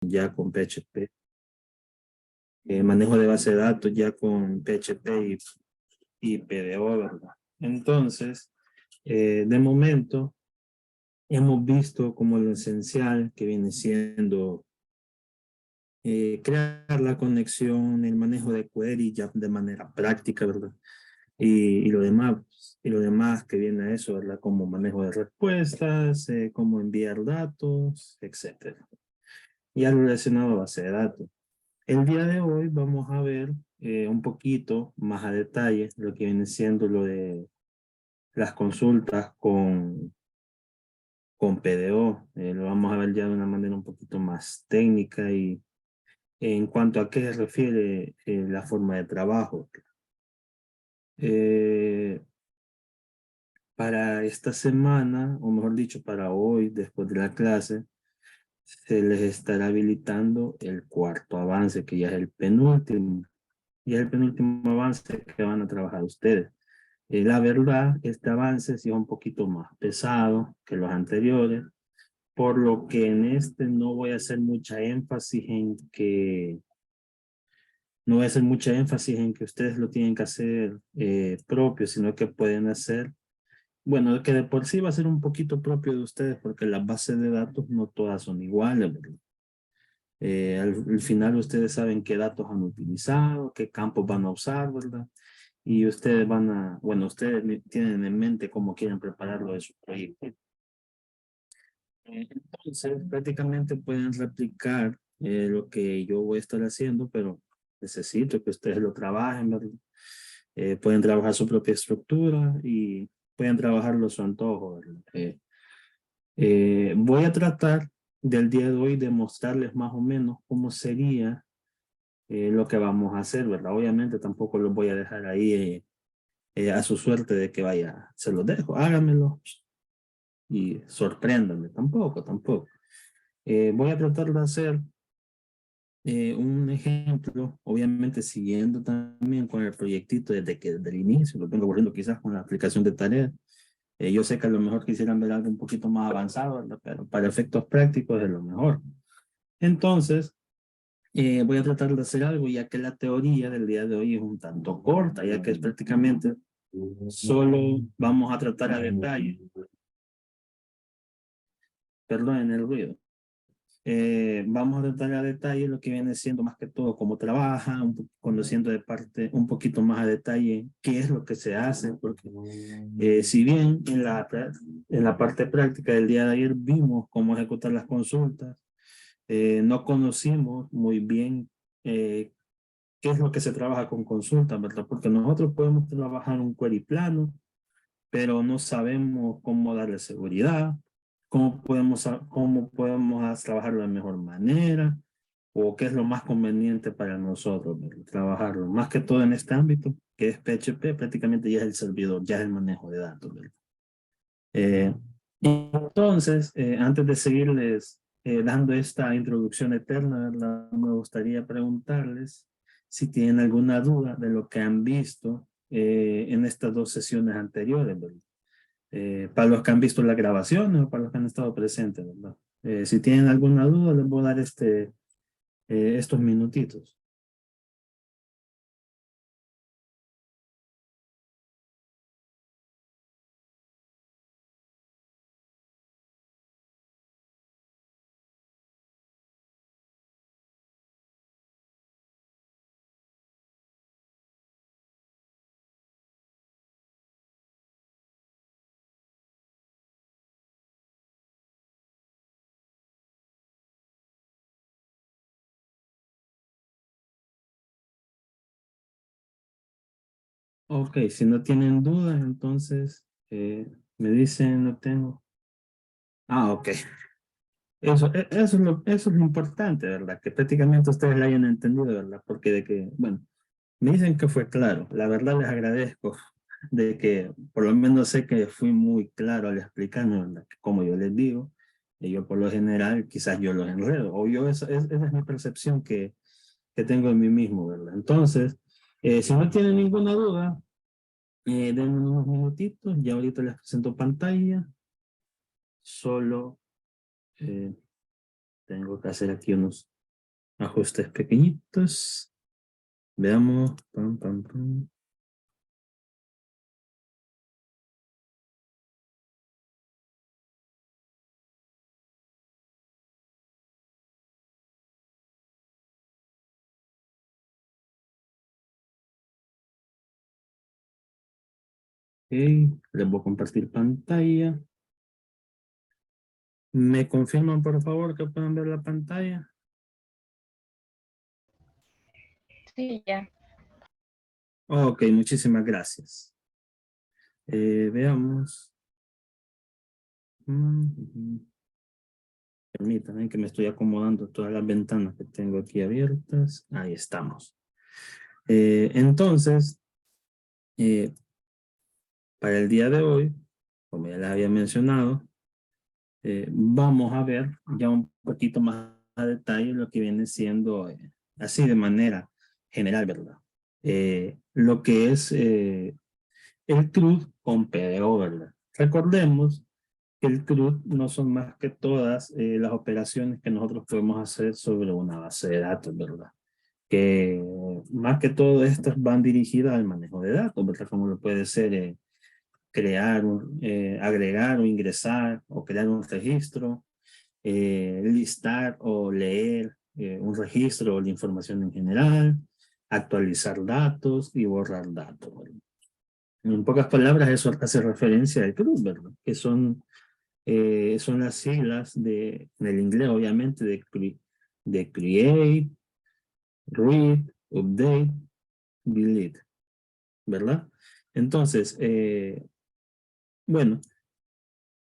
ya con PHP. Manejo de base de datos ya con PHP y PDO, ¿verdad? Entonces, de momento, hemos visto como lo esencial que viene siendo crear la conexión, el manejo de query ya de manera práctica, ¿verdad? Y lo demás que viene a eso, ¿verdad? Como manejo de respuestas, cómo enviar datos, etcétera. Y algo relacionado a base de datos. El día de hoy vamos a ver un poquito más a detalle lo que viene siendo lo de las consultas con PDO. Lo vamos a ver ya de una manera un poquito más técnica y en cuanto a qué se refiere la forma de trabajo. Eh, para esta semana, o mejor dicho, para hoy, después de la clase, se les estará habilitando el cuarto avance, que ya es el penúltimo. Y es el penúltimo avance que van a trabajar ustedes. La verdad, este avance sí es un poquito más pesado que los anteriores, por lo que en este no voy a hacer mucha énfasis en que no voy a hacer mucha énfasis en que ustedes lo tienen que hacer propio, sino que pueden hacer, bueno, que de por sí va a ser un poquito propio de ustedes, porque las bases de datos no todas son iguales, ¿verdad? Al final ustedes saben qué datos han utilizado, qué campos van a usar, ¿verdad? Y ustedes van a, bueno, ustedes tienen en mente cómo quieren prepararlo de su proyecto. Entonces, prácticamente pueden replicar lo que yo voy a estar haciendo, pero necesito que ustedes lo trabajen, ¿verdad? Pueden trabajar su propia estructura y pueden trabajarlo a su antojo, ¿verdad? Voy a tratar del día de hoy de mostrarles más o menos cómo sería lo que vamos a hacer, ¿verdad? Obviamente tampoco los voy a dejar ahí a su suerte de que vaya, se los dejo, háganmelo y sorpréndanme, tampoco. Voy a tratar de hacer un ejemplo, obviamente siguiendo también con el proyectito desde el inicio, lo tengo corriendo quizás con la aplicación de tareas. Yo sé que a lo mejor quisieran ver algo un poquito más avanzado, ¿verdad? Pero para efectos prácticos es lo mejor. Entonces, voy a tratar de hacer algo, ya que la teoría del día de hoy es un tanto corta, ya que es prácticamente solo vamos a tratar a detalle. Perdón el ruido. Vamos a tratar a detalle lo que viene siendo más que todo cómo trabaja, conociendo de parte un poquito más a detalle qué es lo que se hace, porque si bien en la parte práctica del día de ayer vimos cómo ejecutar las consultas, no conocimos muy bien qué es lo que se trabaja con consultas, ¿verdad? Porque nosotros podemos trabajar un query plano, pero no sabemos cómo darle seguridad, cómo podemos trabajarlo de mejor manera, o qué es lo más conveniente para nosotros, ¿verdad? Trabajarlo. Más que todo en este ámbito, que es PHP, prácticamente ya es el servidor, ya es el manejo de datos, ¿verdad? Eh, entonces, antes de seguirles dando esta introducción eterna, ¿verdad? Me gustaría preguntarles si tienen alguna duda de lo que han visto en estas dos sesiones anteriores, ¿verdad? Para los que han visto la grabación o para los que han estado presentes, ¿verdad? Si tienen alguna duda, les voy a dar estos minutitos. Ok, si no tienen dudas, entonces me dicen, no tengo. Ah, ok. Eso es lo importante, ¿verdad? Que prácticamente ustedes la hayan entendido, ¿verdad? Porque de que, bueno, me dicen que fue claro. La verdad les agradezco de que por lo menos sé que fui muy claro al explicarme, ¿verdad? Que como yo les digo, yo por lo general quizás yo los enredo, o yo esa es mi percepción que tengo en mí mismo, ¿verdad? Entonces, si no tienen ninguna duda, denme unos minutitos, ya ahorita les presento pantalla, solo... Tengo que hacer aquí unos ajustes pequeñitos. Veamos. Pam, pam, pam. Ok, les voy a compartir pantalla. ¿Me confirman, por favor, que puedan ver la pantalla? Sí, ya. Ok, muchísimas gracias. Veamos. Mm. Permítanme que me estoy acomodando todas las ventanas que tengo aquí abiertas. Ahí estamos. Entonces, eh, para el día de hoy, como ya les había mencionado, vamos a ver ya un poquito más a detalle lo que viene siendo, así de manera general, ¿verdad? Lo que es el CRUD con PDO, ¿verdad? Recordemos que el CRUD no son más que todas las operaciones que nosotros podemos hacer sobre una base de datos, ¿verdad? Que más que todo estas van dirigidas al manejo de datos, ¿verdad? Como lo puede ser crear, agregar o ingresar o crear un registro, listar o leer un registro o la información en general, actualizar datos y borrar datos, ¿verdad? En pocas palabras, eso hace referencia al CRUD, ¿verdad? Que son las siglas en el inglés, obviamente, de Create, Read, Update, Delete, ¿verdad? Entonces, bueno,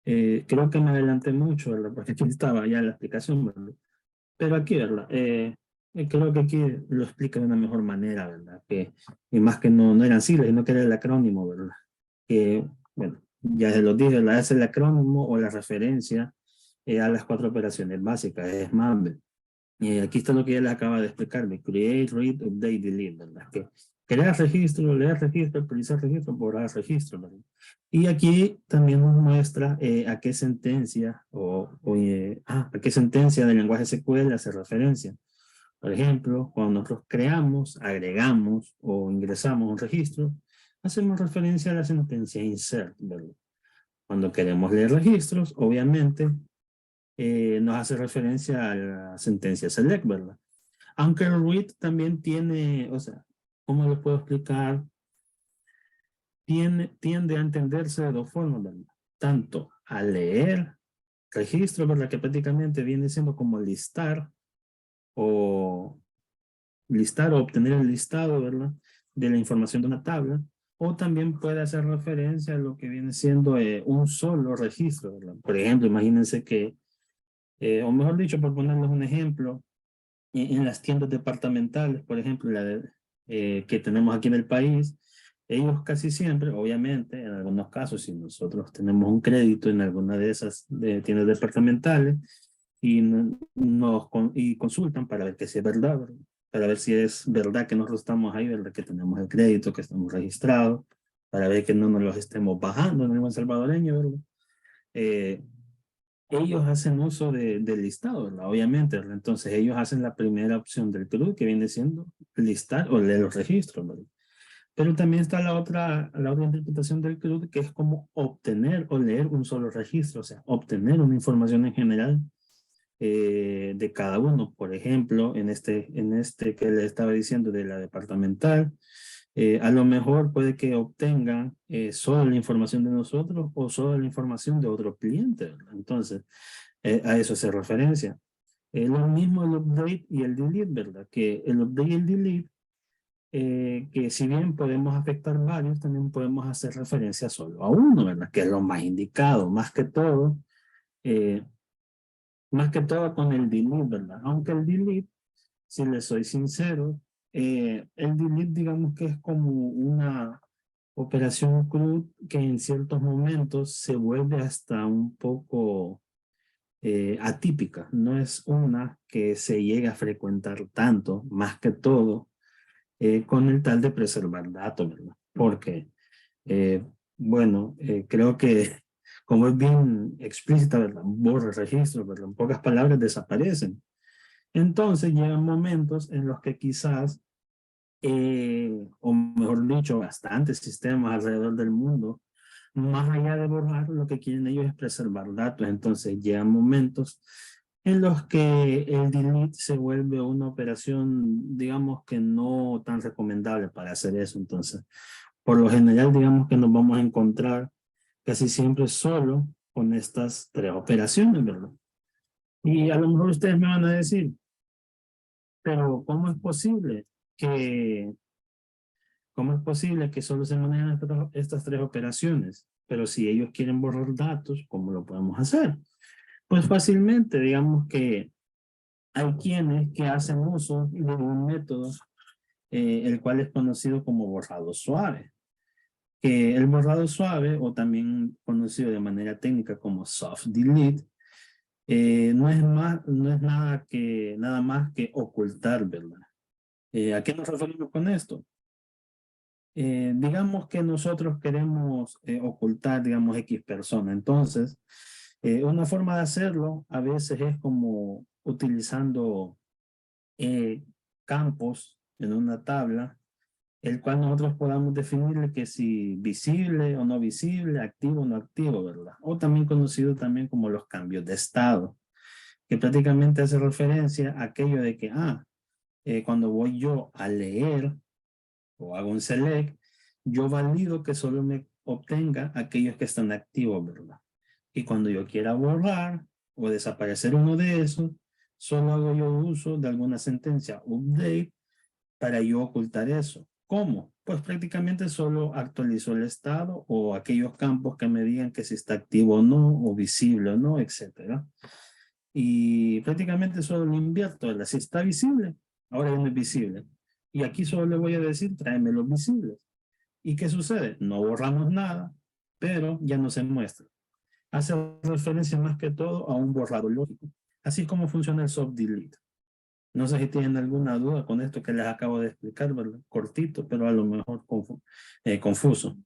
creo que me adelanté mucho, ¿verdad? Porque aquí estaba ya la explicación, ¿verdad? Pero aquí, ¿verdad? Creo que aquí lo explica de una mejor manera, ¿verdad? Y más que no eran siglas, sino que era el acrónimo, ¿verdad? Que, bueno, ya se lo dije, es el acrónimo o la referencia a las cuatro operaciones básicas, es MAMBE. Aquí está lo que ya les acaba de explicar, de create, read, update, delete, ¿verdad? Que crear registro, leer registro, actualizar registro, borrar registro, ¿verdad? Y aquí también nos muestra a qué sentencia a qué sentencia del lenguaje SQL hace referencia. Por ejemplo, cuando nosotros creamos, agregamos o ingresamos un registro, hacemos referencia a la sentencia insert, ¿verdad? Cuando queremos leer registros, obviamente nos hace referencia a la sentencia select, ¿verdad? Aunque el read también tiene, o sea, ¿cómo lo puedo explicar? Tiende a entenderse de dos formas, ¿verdad? Tanto a leer registro, ¿verdad? Que prácticamente viene siendo como o listar o obtener el listado, ¿verdad? De la información de una tabla. O también puede hacer referencia a lo que viene siendo un solo registro, ¿verdad? Por ejemplo, imagínense que, o mejor dicho, por ponerles un ejemplo, en las tiendas departamentales, por ejemplo, que tenemos aquí en el país, ellos casi siempre, obviamente, en algunos casos, si nosotros tenemos un crédito en alguna de esas tiendas departamentales y, y consultan para ver que si es verdad, ¿verdad? Para ver si es verdad que nosotros estamos ahí, verdad que tenemos el crédito, que estamos registrados, para ver que no nos los estemos bajando en el buen salvadoreño, ¿verdad? Eh, Ellos hacen uso del listado, ¿verdad? Obviamente, ¿verdad? Entonces ellos hacen la primera opción del CRUD, que viene siendo listar o leer los registros, ¿verdad? Pero también está la otra interpretación del CRUD, que es como obtener o leer un solo registro, o sea, obtener una información en general de cada uno. Por ejemplo, en este que le estaba diciendo de la departamental, a lo mejor puede que obtengan solo la información de nosotros o solo la información de otro cliente, ¿verdad? Entonces, a eso hace referencia. Lo mismo el update y el delete, ¿verdad? Que el update y el delete, que si bien podemos afectar varios, también podemos hacer referencia solo a uno, ¿verdad? Que es lo más indicado, eh, más que todo con el delete, ¿verdad? Aunque el delete, si les soy sincero, el delete digamos que es como una operación CRUD que en ciertos momentos se vuelve hasta un poco atípica. No es una que se llegue a frecuentar tanto, más que todo, con el tal de preservar datos, ¿verdad? Porque, bueno, creo que como es bien explícita, ¿verdad? Borra registros, ¿verdad? En pocas palabras, desaparecen. Entonces llegan momentos en los que quizás, o mejor dicho, bastantes sistemas alrededor del mundo, más allá de borrar, lo que quieren ellos es preservar datos. Entonces llegan momentos en los que el delete se vuelve una operación, digamos que no tan recomendable para hacer eso. Entonces, por lo general, digamos que nos vamos a encontrar casi siempre solo con estas tres operaciones, ¿verdad? Y a lo mejor ustedes me van a decir, pero que, ¿cómo es posible que solo se manejan estas tres operaciones? Pero si ellos quieren borrar datos, ¿cómo lo podemos hacer? Pues fácilmente, digamos que hay quienes que hacen uso de un método, el cual es conocido como borrado suave. Que el borrado suave, o también conocido de manera técnica como soft delete, no es nada más que ocultar, ¿verdad? ¿A qué nos referimos con esto? Digamos que nosotros queremos ocultar, digamos, X persona. Entonces, una forma de hacerlo a veces es como utilizando eh, campos en una tabla, el cual nosotros podamos definirle que si visible o no visible, activo o no activo, ¿verdad? O también conocido también como los cambios de estado, que prácticamente hace referencia a aquello de que, cuando voy yo a leer o hago un select, yo valido que solo me obtenga aquellos que están activos, ¿verdad? Y cuando yo quiera borrar o desaparecer uno de esos, solo hago yo uso de alguna sentencia update para yo ocultar eso. ¿Cómo? Pues prácticamente solo actualizo el estado o aquellos campos que me digan que si está activo o no, o visible o no, etcétera. Y prácticamente solo lo invierto. Si está visible, ahora ya no es visible. Y aquí solo le voy a decir, tráeme los visibles. ¿Y qué sucede? No borramos nada, pero ya no se muestra. Hace referencia más que todo a un borrado lógico. Así es como funciona el soft delete. No sé si tienen alguna duda con esto que les acabo de explicar, ¿verdad? Cortito, pero a lo mejor confuso.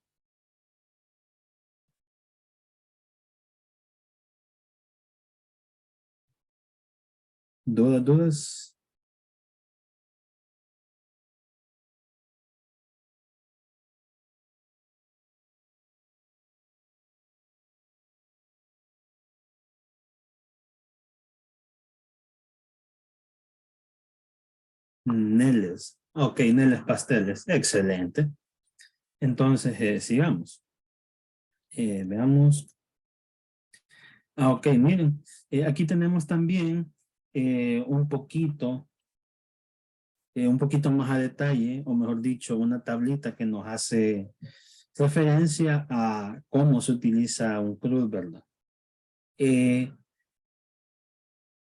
¿Dudas, dudas? Neles. Ok, neles pasteles. Excelente. Entonces, sigamos. Veamos. Ok, miren. Aquí tenemos también un poquito más a detalle, o mejor dicho, una tablita que nos hace referencia a cómo se utiliza un CRUD, ¿verdad? Eh,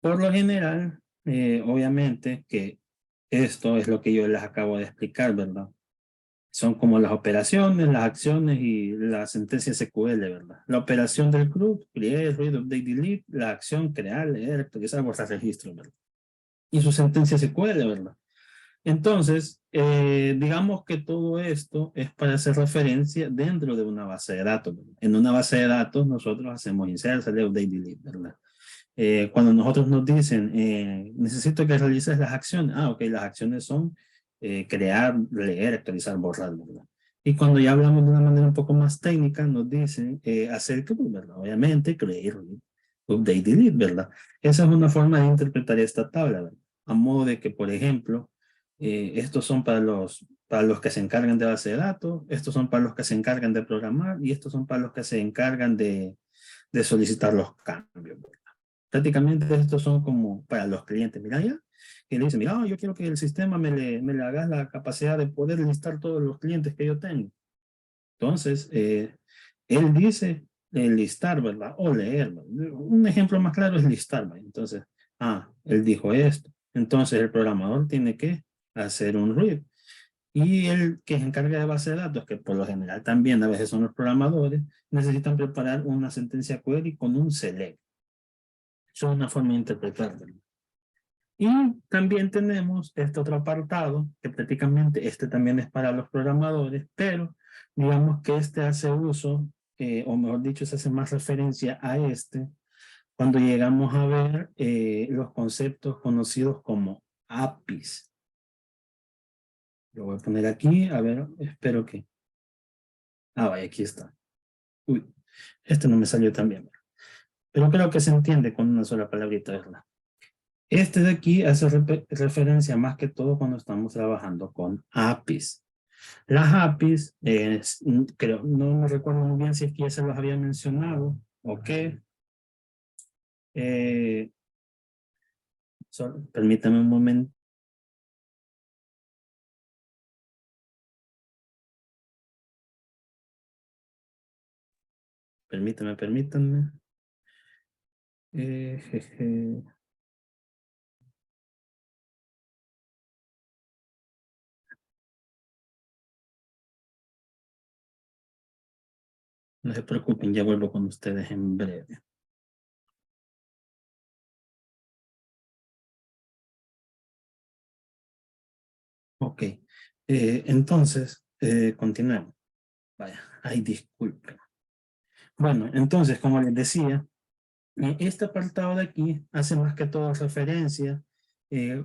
por lo general, obviamente que esto es lo que yo les acabo de explicar, ¿verdad? Son como las operaciones, las acciones y la sentencia SQL, ¿verdad? La operación del CRUD, create, read, update, delete, la acción, crear, leer, actualizar, borrar registro, ¿verdad? Y su sentencia SQL, ¿verdad? Entonces, digamos que todo esto es para hacer referencia dentro de una base de datos, ¿verdad? En una base de datos nosotros hacemos insert, select, update, delete, ¿verdad? Cuando nosotros nos dicen, necesito que realices las acciones, ok, las acciones son crear, leer, actualizar, borrar, ¿verdad? Y cuando ya hablamos de una manera un poco más técnica, nos dicen hacer que, ¿verdad? Obviamente, crear, update, delete, ¿verdad? Esa es una forma de interpretar esta tabla, ¿verdad? A modo de que, por ejemplo, estos son para los que se encargan de base de datos, estos son para los que se encargan de programar y estos son para los que se encargan de solicitar los cambios, ¿verdad? Prácticamente estos son como para los clientes. Mira ya, que le dicen, mira, yo quiero que el sistema me le haga la capacidad de poder listar todos los clientes que yo tengo. Entonces, él dice listar, ¿verdad? O leer, ¿verdad? Un ejemplo más claro es listar, ¿verdad? Entonces, él dijo esto. Entonces, el programador tiene que hacer un read. Y el que se encarga de base de datos, que por lo general también a veces son los programadores, necesitan preparar una sentencia query con un select. Eso es una forma de interpretarlo. Y también tenemos este otro apartado, que prácticamente este también es para los programadores, pero digamos que este hace uso o mejor dicho, se hace más referencia a cuando llegamos a ver los conceptos conocidos como APIs. Lo voy a poner aquí, a ver, espero que... Ah, vaya, aquí está. Uy, este no me salió tan bien. Pero creo que se entiende con una sola palabrita, ¿verdad? Este de aquí hace referencia más que todo cuando estamos trabajando con APIs. Las APIs, creo, no me recuerdo muy bien si es que ya se los había mencionado o qué. Permítame un momento. Permítanme. Jeje. No se preocupen, ya vuelvo con ustedes en breve. Ok, entonces, continuemos. Vaya, ay, disculpen. Bueno, entonces, como les decía, este apartado de aquí hace más que todo referencia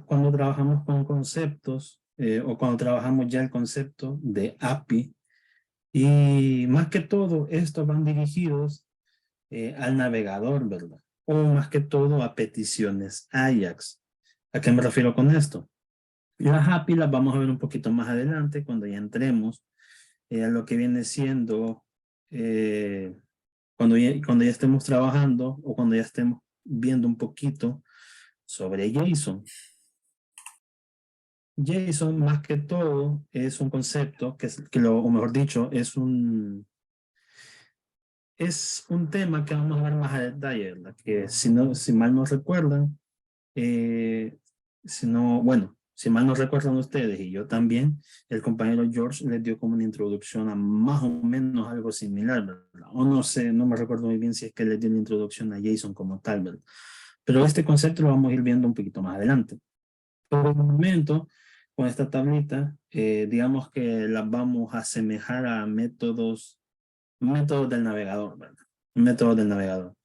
cuando trabajamos con conceptos o cuando trabajamos ya el concepto de API. Y más que todo, estos van dirigidos al navegador, ¿verdad? O más que todo a peticiones AJAX. ¿A qué me refiero con esto? Las API las vamos a ver un poquito más adelante cuando ya entremos a lo que viene siendo cuando ya estemos trabajando o cuando ya estemos viendo un poquito sobre JSON. JSON más que todo es un concepto o mejor dicho, es un tema que vamos a ver más a detalle, ¿verdad? Que si mal no recuerdan, si mal no recuerdan ustedes y yo también, el compañero George les dio como una introducción a más o menos algo similar, ¿verdad? O no sé, no me recuerdo muy bien si es que les dio una introducción a JSON como tal, ¿verdad? Pero este concepto lo vamos a ir viendo un poquito más adelante. Por el momento, con esta tablita, digamos que las vamos a asemejar a métodos del navegador, ¿verdad? Métodos del navegador.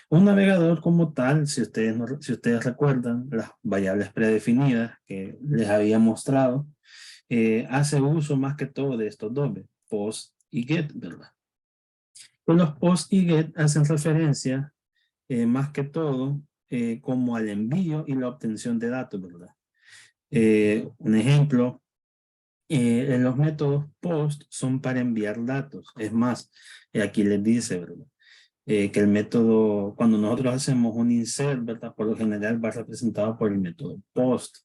Un navegador como tal, si ustedes recuerdan las variables predefinidas que les había mostrado, hace uso más que todo de estos dos, post y get, ¿verdad? Pues los post y get hacen referencia más que todo como al envío y la obtención de datos, ¿verdad? Un ejemplo, en los métodos post son para enviar datos. Es más, aquí les dice, ¿verdad? Que el método, cuando nosotros hacemos un insert, ¿verdad? Por lo general va representado por el método post.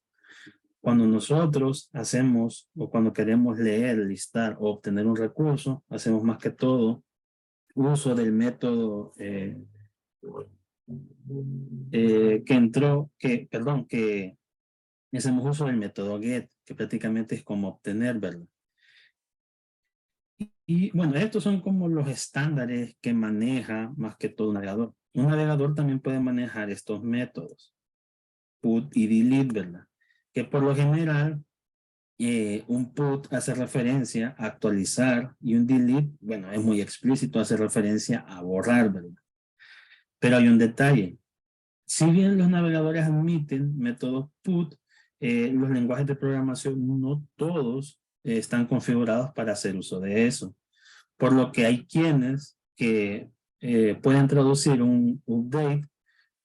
Cuando nosotros hacemos o cuando queremos leer, listar o obtener un recurso, hacemos más que todo uso del método que hacemos uso del método get, que prácticamente es como obtener, ¿verdad? Y bueno, estos son como los estándares que maneja más que todo un navegador. Un navegador también puede manejar estos métodos, put y delete, ¿verdad? Que por lo general, un put hace referencia a actualizar y un delete, bueno, es muy explícito, hace referencia a borrar, ¿verdad? Pero hay un detalle. Si bien los navegadores admiten métodos put, los lenguajes de programación no todos están configurados para hacer uso de eso. Por lo que hay quienes que pueden traducir un update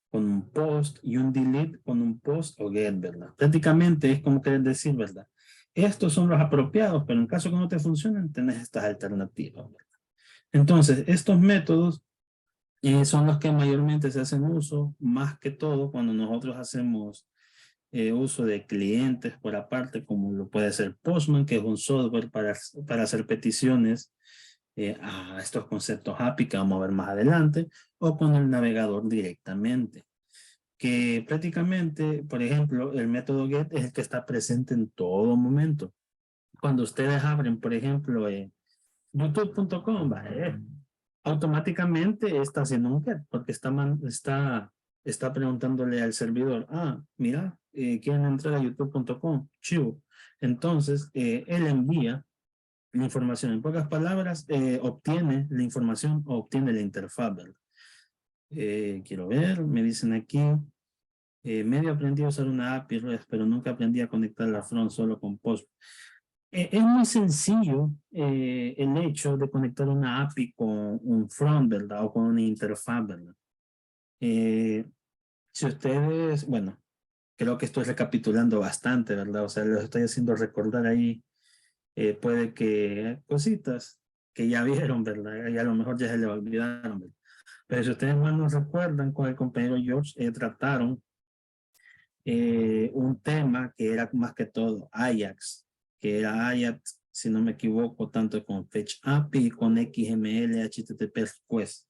con un post y un delete con un post o get, ¿verdad? Prácticamente es como querer decir, ¿verdad? Estos son los apropiados, pero en caso que no te funcionen, tenés estas alternativas, ¿verdad? Entonces, estos métodos son los que mayormente se hacen uso, más que todo cuando nosotros hacemos uso de clientes por aparte, como lo puede ser Postman, que es un software para hacer peticiones a estos conceptos API que vamos a ver más adelante, o con el navegador directamente. Que prácticamente, por ejemplo, el método get es el que está presente en todo momento. Cuando ustedes abren, por ejemplo, youtube.com, automáticamente está haciendo un get, porque está preguntándole al servidor, mira, quieren entrar a youtube.com, chivo. Entonces, él envía la información. En pocas palabras, obtiene la información o obtiene la interfaz, ¿verdad? Quiero ver, me dicen aquí, medio aprendí a usar una API REST, pero nunca aprendí a conectar la front solo con Post. Es muy sencillo el hecho de conectar una API con un front, ¿verdad? O con una interfaz, ¿verdad? Si ustedes, bueno, creo que estoy recapitulando bastante, ¿verdad? O sea, lo estoy haciendo recordar ahí, puede que cositas que ya vieron, ¿verdad? Y a lo mejor ya se le olvidaron, ¿verdad? Pero si ustedes más nos recuerdan, con el compañero George trataron un tema que era más que todo Ajax, que era Ajax, si no me equivoco, tanto con Fetch API, con XML, HTTP Request.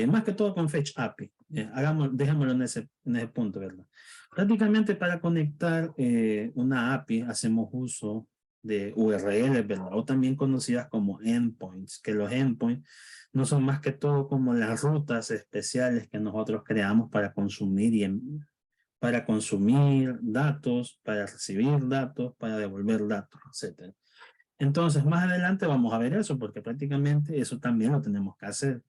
Más que todo con Fetch API. Dejémoslo en ese punto, ¿verdad? Prácticamente para conectar una API hacemos uso de URLs, ¿verdad? O también conocidas como endpoints, que los endpoints no son más que todo como las rutas especiales que nosotros creamos para consumir para consumir datos, para recibir datos, para devolver datos, etc. Entonces, más adelante vamos a ver eso, porque prácticamente eso también lo tenemos que hacer.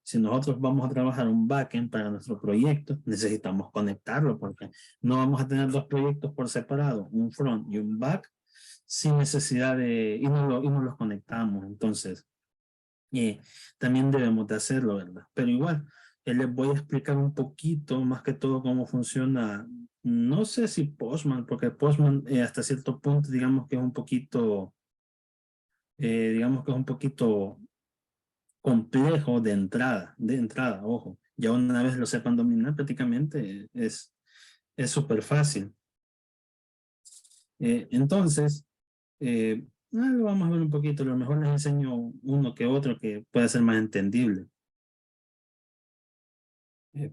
Si nosotros vamos a trabajar un backend para nuestro proyecto, necesitamos conectarlo, porque no vamos a tener dos proyectos por separado, un front y un back, sin necesidad de, y no los conectamos. Entonces, también debemos de hacerlo, ¿verdad? Pero igual, les voy a explicar un poquito, más que todo, cómo funciona. No sé si Postman, porque Postman hasta cierto punto, digamos que es un poquito complejo de entrada, ojo. Ya una vez lo sepan dominar, prácticamente es súper fácil. Entonces, lo vamos a ver un poquito, a lo mejor les enseño uno que otro que pueda ser más entendible.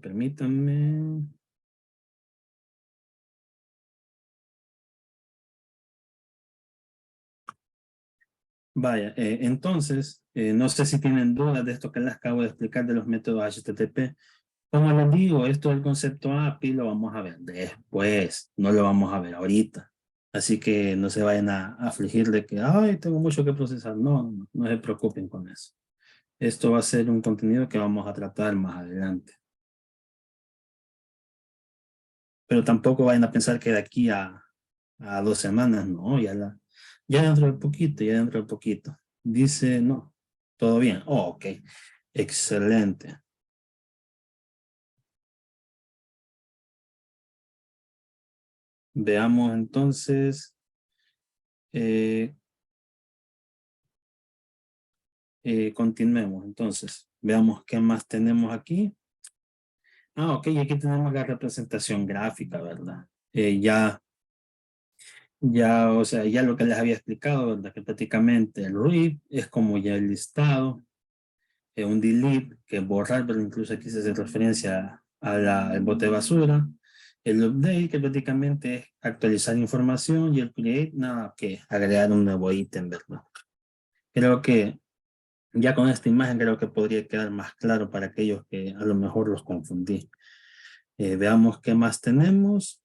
Permítanme. Vaya, entonces, no sé si tienen dudas de esto que les acabo de explicar de los métodos HTTP. Como les digo, esto del concepto API lo vamos a ver después, no lo vamos a ver ahorita. Así que no se vayan a afligir de que, ay, tengo mucho que procesar. No, no, no se preocupen con eso. Esto va a ser un contenido que vamos a tratar más adelante. Pero tampoco vayan a pensar que de aquí a 2 semanas, no, ya dentro de poquito, ya dentro de poquito. Dice, no, todo bien. Oh, ok, excelente. Veamos entonces, eh, continuemos entonces. Veamos qué más tenemos aquí. Ok, aquí tenemos la representación gráfica, ¿verdad? O sea, ya lo que les había explicado, ¿verdad? Que prácticamente el read es como ya el listado, un delete, que es borrar, pero incluso aquí se hace referencia al bote de basura. El update, que prácticamente es actualizar información, y el create, nada, que agregar un nuevo ítem, ¿verdad? Creo que ya con esta imagen creo que podría quedar más claro para aquellos que a lo mejor los confundí. Veamos qué más tenemos.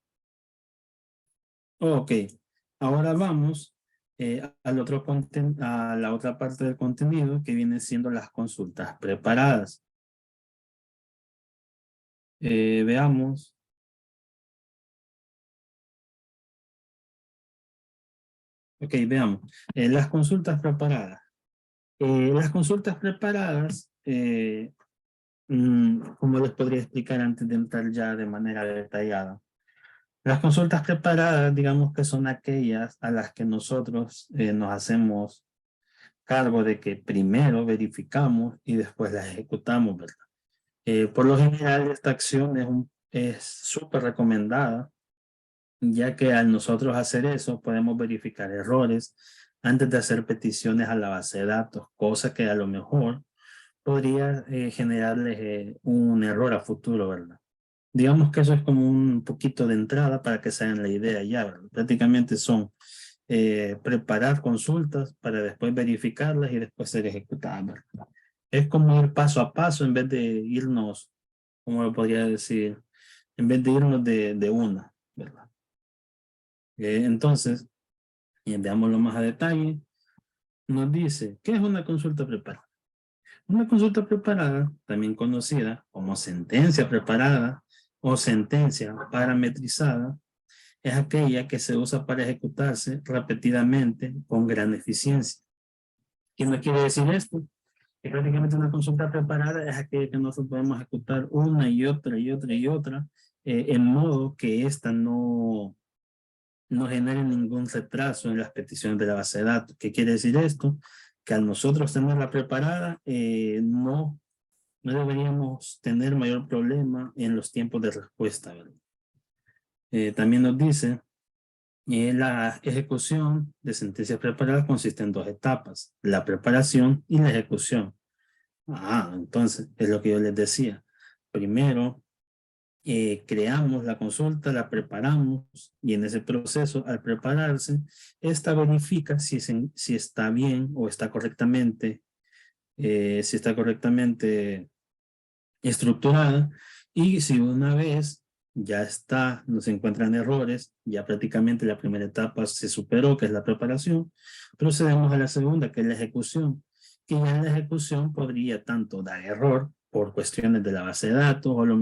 Ok, ahora vamos a la otra parte del contenido que viene siendo las consultas preparadas. Veamos. Ok, veamos. Las consultas preparadas. Las consultas preparadas, ¿cómo les podría explicar antes de entrar ya de manera detallada? Las consultas preparadas, digamos que son aquellas a las que nosotros nos hacemos cargo de que primero verificamos y después las ejecutamos, ¿verdad? Por lo general, esta acción es súper recomendada, ya que al nosotros hacer eso podemos verificar errores antes de hacer peticiones a la base de datos, cosa que a lo mejor podría generarles un error a futuro, ¿verdad? Digamos que eso es como un poquito de entrada para que se hagan la idea ya, ¿verdad? Prácticamente son preparar consultas para después verificarlas y después ser ejecutadas, ¿verdad? Es como ir paso a paso en vez de irnos, como lo podría decir, en vez de irnos de una, ¿verdad? Entonces, veámoslo más a detalle. nos dice, ¿qué es una consulta preparada? Una consulta preparada, también conocida como sentencia preparada o sentencia parametrizada, es aquella que se usa para ejecutarse repetidamente con gran eficiencia. ¿Qué no quiere decir esto? Que prácticamente una consulta preparada es aquella que nosotros podemos ejecutar una y otra y otra y otra, en modo que ésta no genere ningún retraso en las peticiones de la base de datos. ¿Qué quiere decir esto? Que al nosotros tenerla preparada, no deberíamos tener mayor problema en los tiempos de respuesta, ¿verdad? También nos dice, la ejecución de sentencias preparadas consiste en dos etapas, la preparación y la ejecución. Entonces, es lo que yo les decía. Primero, creamos la consulta, la preparamos y en ese proceso, al prepararse, esta verifica si está bien o está correctamente, si está correctamente estructurada, y si una vez ya está, no se encuentran errores, ya prácticamente la primera etapa se superó, que es la preparación, procedemos a la segunda, que es la ejecución, que ya en la ejecución podría tanto dar error por cuestiones de la base de datos, o a lo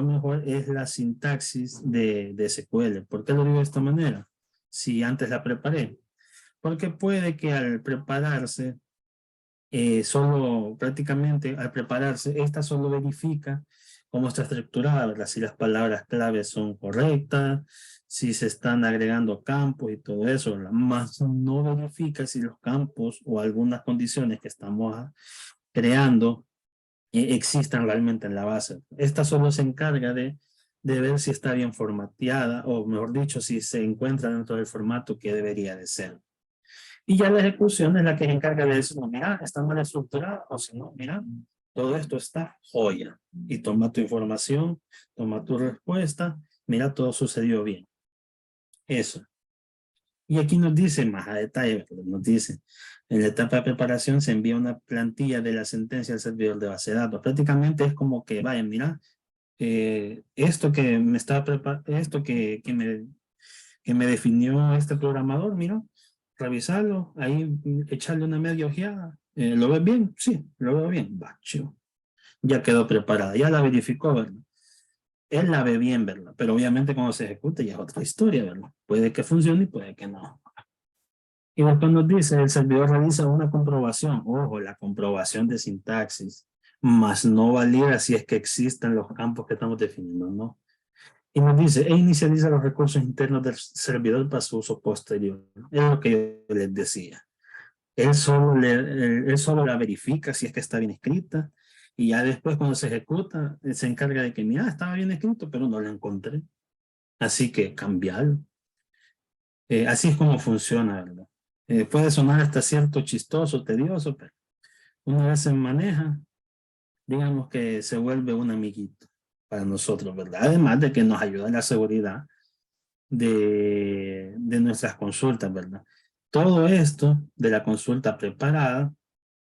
mejor es la sintaxis de SQL. ¿Por qué lo digo de esta manera? Si antes la preparé, porque puede que al prepararse, solo prácticamente al prepararse, esta solo verifica cómo está estructurada, ¿verdad? Si las palabras claves son correctas, si se están agregando campos y todo eso, ¿verdad? Más no verifica si los campos o algunas condiciones que estamos creando existan realmente en la base. Esta solo se encarga de ver si está bien formateada, o mejor dicho, si se encuentra dentro del formato que debería de ser. Y ya la ejecución es la que se encarga de decir, no, mira, está mal estructurada, o si no, mira, todo esto está joya. Y toma tu información, toma tu respuesta, mira, todo sucedió bien. Eso. Y aquí nos dice más a detalle, nos dice, en la etapa de preparación se envía una plantilla de la sentencia al servidor de base de datos. Prácticamente es como que, vaya, mira, esto que me está esto que me definió este programador, mira, revisarlo, ahí echarle una media ojeada. ¿Lo ves bien? Sí, lo veo bien. Bacho. Ya quedó preparada, ya la verificó, ¿verdad? Él la ve bien, ¿verdad? Pero obviamente cuando se ejecute ya es otra historia, ¿verdad? Puede que funcione y puede que no. Y después nos dice, el servidor realiza una comprobación, ojo, la comprobación de sintaxis, más no valida si es que existen los campos que estamos definiendo, ¿no? Y nos dice, e inicializa los recursos internos del servidor para su uso posterior. Es lo que yo les decía. Él solo la verifica si es que está bien escrita, y ya después cuando se ejecuta, se encarga de que, mira, estaba bien escrito, pero no lo encontré. Así que cambiarlo. Así es como funciona, ¿verdad? Puede sonar hasta cierto chistoso, tedioso, pero una vez se maneja, digamos que se vuelve un amiguito para nosotros, ¿verdad? Además de que nos ayuda en la seguridad de nuestras consultas, ¿verdad? Todo esto de la consulta preparada,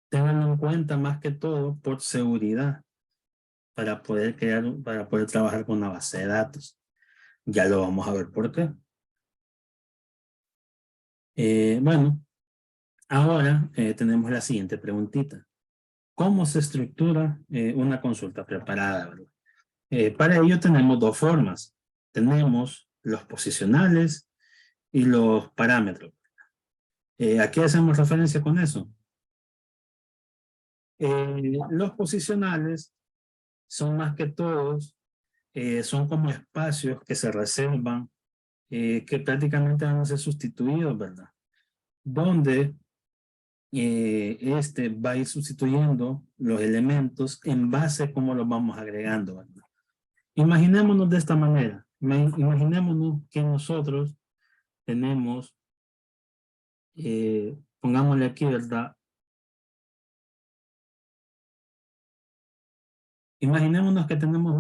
tenganlo en cuenta más que todo por seguridad, para poder trabajar con una base de datos. Ya lo vamos a ver por qué. Bueno, ahora tenemos la siguiente preguntita. ¿Cómo se estructura una consulta preparada, ¿verdad? Para ello tenemos dos formas. Tenemos los posicionales y los parámetros. ¿A qué hacemos referencia con eso? Los posicionales son más que todos, son como espacios que se reservan, que prácticamente van a ser sustituidos, ¿verdad? Donde este va a ir sustituyendo los elementos en base a cómo los vamos agregando, ¿verdad? Imaginémonos de esta manera. Imaginémonos que nosotros tenemos, pongámosle aquí, ¿verdad? Imaginémonos que tenemos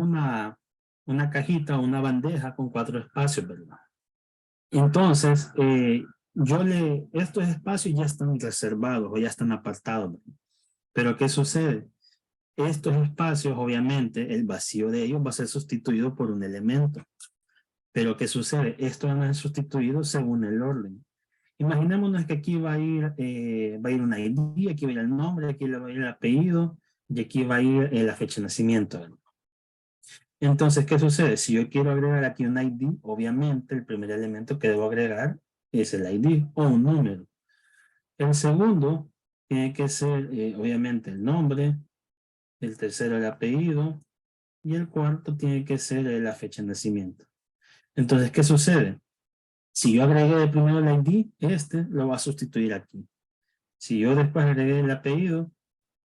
una cajita, una bandeja con 4 espacios, ¿verdad? Entonces, estos espacios ya están reservados o ya están apartados, ¿verdad? Pero ¿qué sucede? Estos espacios, obviamente, el vacío de ellos va a ser sustituido por un elemento. Pero ¿qué sucede? Estos van a ser sustituidos según el orden. Imaginémonos que aquí va a ir un ID, aquí va a ir el nombre, aquí va a ir el apellido, y aquí va a ir la fecha de nacimiento, ¿verdad? Entonces, ¿qué sucede? Si yo quiero agregar aquí un ID, obviamente el primer elemento que debo agregar es el ID o un número. El segundo tiene que ser, obviamente, el nombre, el tercero el apellido, y el cuarto tiene que ser la fecha de nacimiento. Entonces, ¿qué sucede? Si yo agregué de primero el ID, este lo va a sustituir aquí. Si yo después agregué el apellido,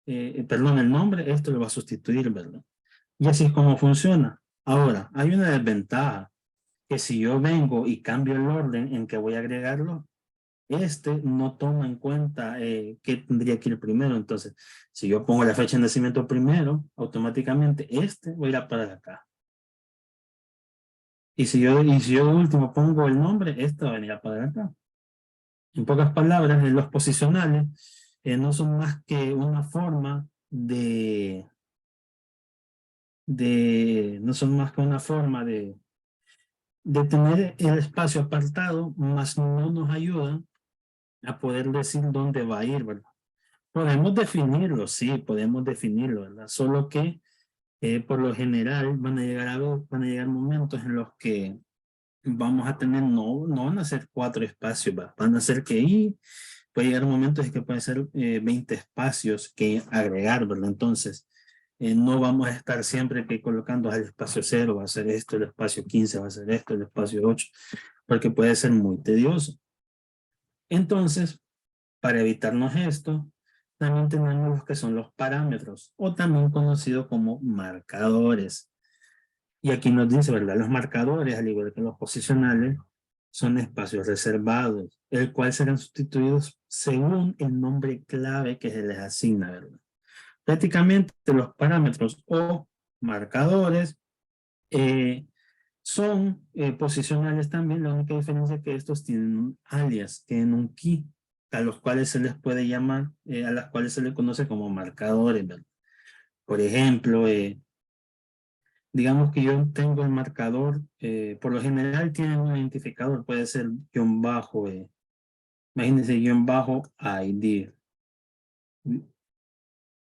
perdón, el nombre, esto lo va a sustituir, ¿verdad? Y así es como funciona. Ahora, hay una desventaja, que si yo vengo y cambio el orden en que voy a agregarlo, este no toma en cuenta qué tendría que ir primero. Entonces, si yo pongo la fecha de nacimiento primero, automáticamente este va a ir a parar acá. Y si yo de último pongo el nombre, este va a venir a parar acá. En pocas palabras, los posicionales no son más que una forma no son más que una forma de tener el espacio apartado, más no nos ayudan a poder decir dónde va a ir, ¿verdad? Podemos definirlo, sí, podemos definirlo, ¿verdad? Solo que por lo general van a llegar momentos en los que vamos a tener, no van a ser 4 espacios, ¿verdad? Van a ser puede llegar momentos en que pueden ser 20 espacios que agregar, ¿verdad? Entonces, no vamos a estar siempre que colocando al espacio 0, va a ser esto, el espacio 15 va a ser esto, el espacio 8, porque puede ser muy tedioso. Entonces, para evitarnos esto, también tenemos los que son los parámetros, o también conocidos como marcadores. Y aquí nos dice, ¿verdad? Los marcadores, al igual que los posicionales, son espacios reservados, el cual serán sustituidos según el nombre clave que se les asigna, ¿verdad? Prácticamente los parámetros o marcadores son posicionales también. La única diferencia es que estos tienen un alias, tienen un key, a los cuales se les puede llamar, a las cuales se les conoce como marcadores, ¿verdad? Por ejemplo, digamos que yo tengo el marcador, por lo general tienen un identificador, puede ser guión bajo, imagínense guión bajo ID,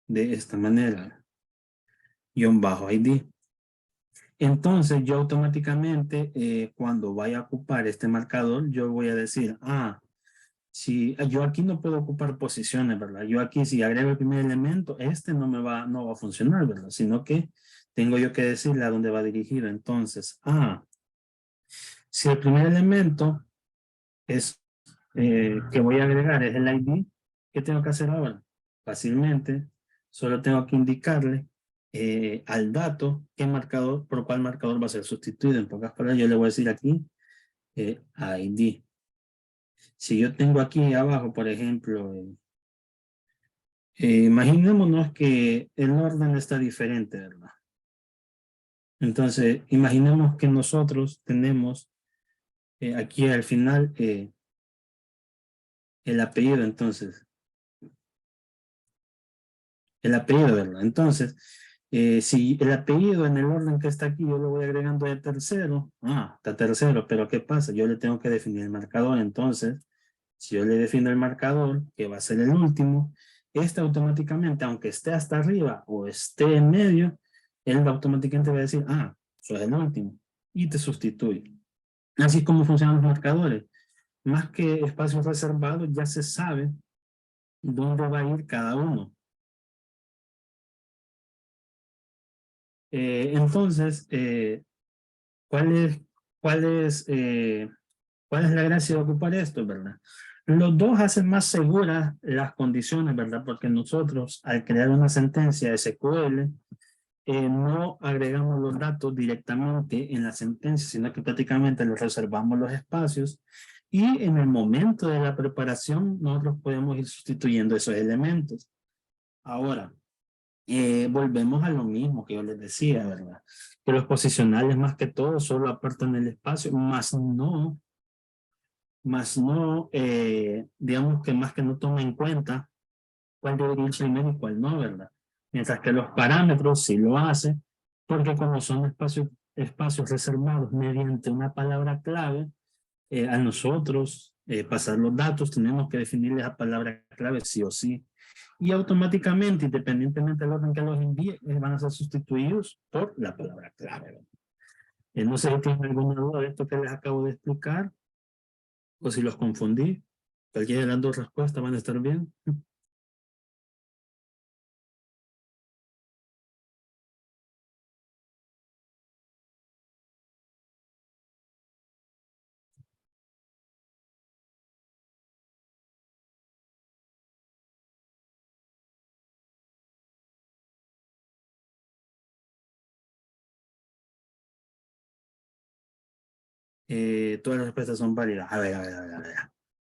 de esta manera, guión bajo ID. Entonces yo automáticamente, cuando vaya a ocupar este marcador, yo voy a decir, si yo aquí no puedo ocupar posiciones, ¿verdad? Yo aquí si agrego el primer elemento, este no va a funcionar, ¿verdad? Sino que tengo yo que decirle a dónde va dirigido. Entonces, si el primer elemento es que voy a agregar es el ID, ¿qué tengo que hacer ahora? Fácilmente, solo tengo que indicarle al dato por cuál marcador va a ser sustituido. En pocas palabras, yo le voy a decir aquí ID. Si yo tengo aquí abajo, por ejemplo, imaginémonos que el orden está diferente, ¿verdad? Entonces, imaginemos que nosotros tenemos aquí al final el apellido, entonces, el apellido, ¿verdad? Entonces, si el apellido en el orden que está aquí, yo lo voy agregando de tercero, está tercero, pero ¿qué pasa? Yo le tengo que definir el marcador, entonces, si yo le defino el marcador, que va a ser el último, este automáticamente, aunque esté hasta arriba o esté en medio, él automáticamente va a decir, soy el último, y te sustituye. Así es como funcionan los marcadores. Más que espacios reservados, ya se sabe dónde va a ir cada uno. Entonces, ¿cuál es, cuál es, cuál es la gracia de ocupar esto, verdad? Los dos hacen más seguras las condiciones, ¿verdad? Porque nosotros, al crear una sentencia SQL, no agregamos los datos directamente en la sentencia, sino que prácticamente les reservamos los espacios y en el momento de la preparación nosotros podemos ir sustituyendo esos elementos. Ahora, volvemos a lo mismo que yo les decía, ¿verdad? Que los posicionales más que todo solo apartan el espacio, digamos que más que no toma en cuenta cuál debería ir primero y cuál no, ¿verdad? Mientras que los parámetros sí lo hacen, porque como son espacios reservados mediante una palabra clave, a nosotros pasar los datos, tenemos que definir la palabra clave sí o sí. Y automáticamente, independientemente del orden que los envíe, van a ser sustituidos por la palabra clave. No sé si tienen alguna duda de esto que les acabo de explicar, o si los confundí. Cualquiera de las dos respuestas van a estar bien. Todas las respuestas son válidas. A ver.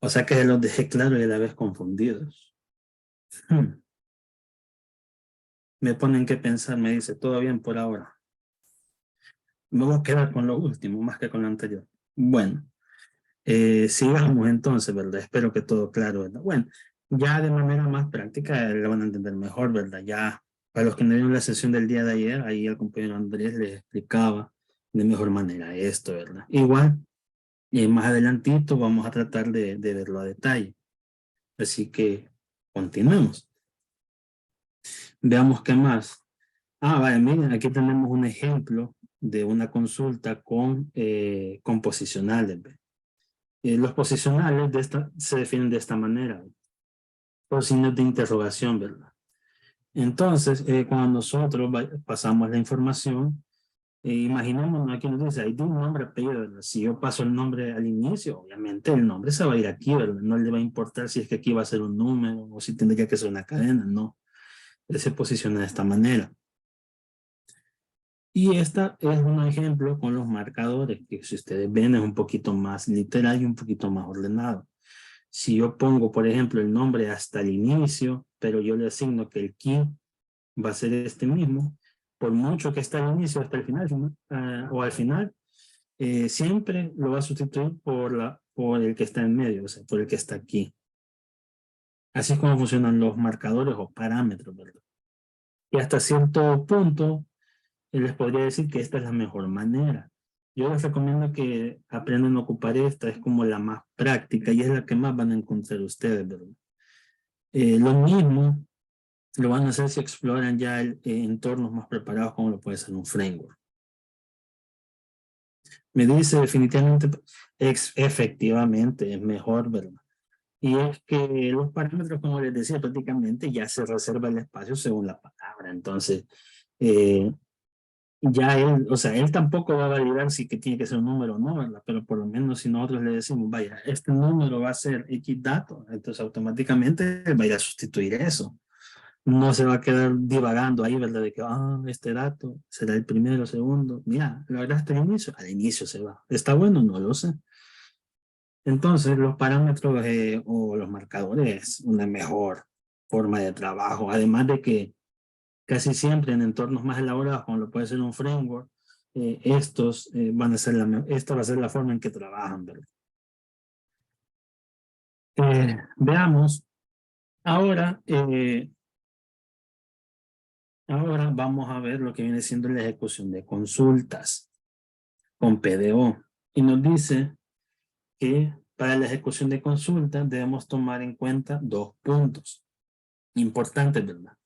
O sea que los dejé claro y a la vez confundidos. Me ponen que pensar, me dice, todo bien por ahora. Me voy a quedar con lo último, más que con lo anterior. Bueno, sigamos entonces, ¿verdad? Espero que todo claro, ¿verdad? Bueno, ya de manera más práctica lo van a entender mejor, ¿verdad? Ya, para los que no vieron la sesión del día de ayer, ahí el compañero Andrés les explicaba de mejor manera esto, ¿verdad? Igual, más adelantito vamos a tratar de verlo a detalle. Así que continuemos. Veamos qué más. Vale, miren, aquí tenemos un ejemplo de una consulta con posicionales. Los posicionales se definen de esta manera, por signos de interrogación, ¿verdad? Entonces, cuando nosotros pasamos la información, imaginémonos aquí nos dice, hay un nombre, apellido, ¿verdad? Si yo paso el nombre al inicio, obviamente el nombre se va a ir aquí, ¿verdad? No le va a importar si es que aquí va a ser un número o si tendría que ser una cadena, no. Él se posiciona de esta manera. Y esta es un ejemplo con los marcadores, que si ustedes ven es un poquito más literal y un poquito más ordenado. Si yo pongo, por ejemplo, el nombre hasta el inicio, pero yo le asigno que el key va a ser este mismo, por mucho que esté al inicio hasta el final, o al final, siempre lo va a sustituir por el que está en medio, o sea, por el que está aquí. Así es como funcionan los marcadores o parámetros, ¿verdad? Y hasta cierto punto, les podría decir que esta es la mejor manera. Yo les recomiendo que aprendan a ocupar esta, es como la más práctica y es la que más van a encontrar ustedes, ¿verdad? Lo mismo lo van a hacer si exploran ya entornos más preparados como lo puede ser un framework. Me dice definitivamente, efectivamente, es mejor, ¿verdad? Y es que los parámetros, como les decía, prácticamente ya se reserva el espacio según la palabra. Entonces, ya él, o sea, él tampoco va a validar si que tiene que ser un número o no, ¿verdad? Pero por lo menos si nosotros le decimos, vaya, este número va a ser X dato, entonces automáticamente él va a ir a sustituir eso. No se va a quedar divagando ahí, ¿verdad? De que, este dato será el primero, segundo. Mira, lo agregaste al inicio se va. ¿Está bueno? No lo sé. Entonces, los parámetros o los marcadores es una mejor forma de trabajo. Además de que casi siempre en entornos más elaborados, como lo puede ser un framework, estos van a ser esta va a ser la forma en que trabajan, ¿verdad? Veamos. Ahora, ahora vamos a ver lo que viene siendo la ejecución de consultas con PDO. Y nos dice que para la ejecución de consultas debemos tomar en cuenta dos puntos importantes, ¿verdad?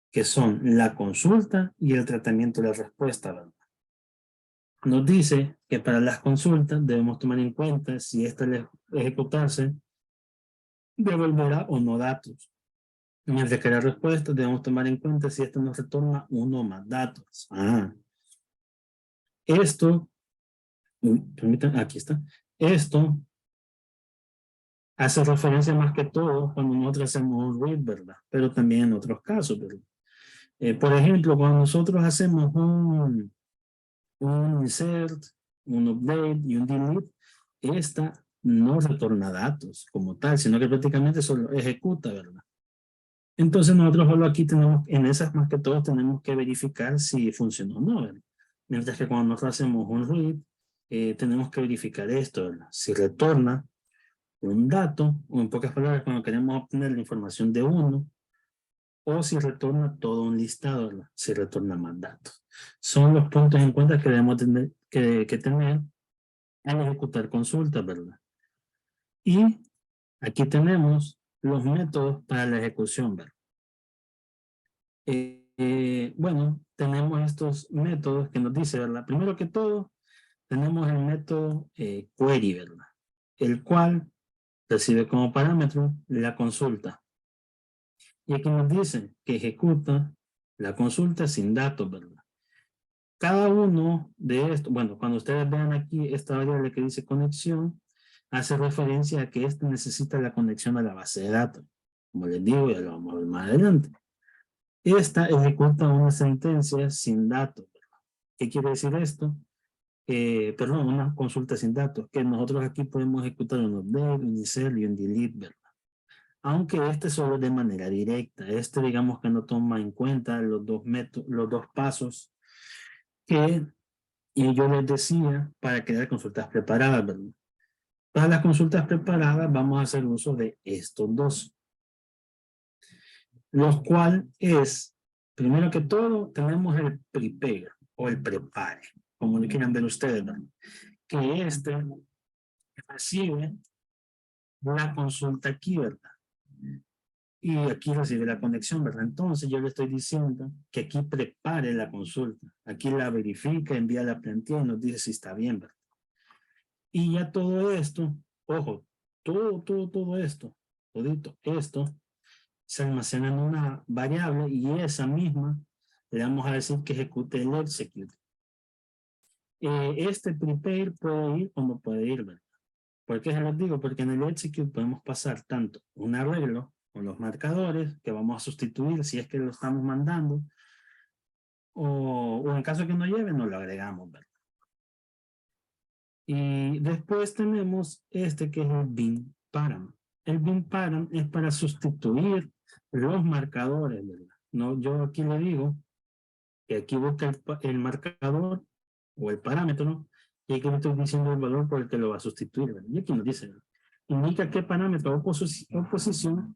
Que son la consulta y el tratamiento de la respuesta, ¿verdad? Nos dice que para las consultas debemos tomar en cuenta si esta al ejecutarse devolverá o no datos. Mientras que la respuesta debemos tomar en cuenta si esta nos retorna uno o más datos. Esto, permítanme, aquí está. Esto hace referencia más que todo cuando nosotros hacemos un read, ¿verdad? Pero también en otros casos, ¿verdad? Por ejemplo, cuando nosotros hacemos un insert, un update y un delete, esta no retorna datos como tal, sino que prácticamente solo ejecuta, ¿verdad? Entonces nosotros solo aquí tenemos, en esas más que todo, tenemos que verificar si funcionó o no, ¿verdad? Mientras que cuando nosotros hacemos un read, tenemos que verificar esto, ¿verdad? Si retorna un dato, o en pocas palabras, cuando queremos obtener la información de uno, o si retorna todo un listado, ¿verdad? Si retorna más datos. Son los puntos en cuenta que debemos tener, que tener al ejecutar consultas, ¿verdad? Y aquí tenemos los métodos para la ejecución, ¿verdad? Bueno, tenemos estos métodos que nos dice, ¿verdad? Primero que todo, tenemos el método query, ¿verdad? El cual recibe como parámetro la consulta. Y aquí nos dice que ejecuta la consulta sin datos, ¿verdad? Cada uno de estos, bueno, cuando ustedes vean aquí esta variable que dice conexión, hace referencia a que este necesita la conexión a la base de datos. Como les digo, ya lo vamos a ver más adelante. Esta ejecuta una sentencia sin datos. ¿Qué quiere decir esto? Perdón, una consulta sin datos, que nosotros aquí podemos ejecutar un update, un insert y un delete, ¿verdad? Aunque este solo de manera directa. Este digamos que no toma en cuenta los dos métodos, los dos pasos que yo les decía para crear consultas preparadas, ¿verdad? Para las consultas preparadas vamos a hacer uso de estos dos. Los cual es, primero que todo, tenemos el prepare o el prepare, como lo quieran ver ustedes, ¿verdad? Que este recibe la consulta aquí, ¿verdad? Y aquí recibe la conexión, ¿verdad? Entonces yo le estoy diciendo que aquí prepare la consulta. Aquí la verifica, envía la plantilla y nos dice si está bien, ¿verdad? Y ya todo esto, ojo, todo esto, todito esto, se almacena en una variable y esa misma le vamos a decir que ejecute el execute. Este prepare puede ir o no puede ir, ¿verdad? ¿Por qué se los digo? Porque en el execute podemos pasar tanto un arreglo con los marcadores que vamos a sustituir si es que lo estamos mandando o en caso que no lleve, no lo agregamos, ¿verdad? Y después tenemos este que es el bin param. El bin param es para sustituir los marcadores, ¿verdad? No, yo aquí le digo que aquí busca el marcador o el parámetro, ¿no? Y aquí le estoy diciendo el valor por el que lo va a sustituir, ¿verdad? Y aquí nos dice, ¿verdad? Indica qué parámetro o posición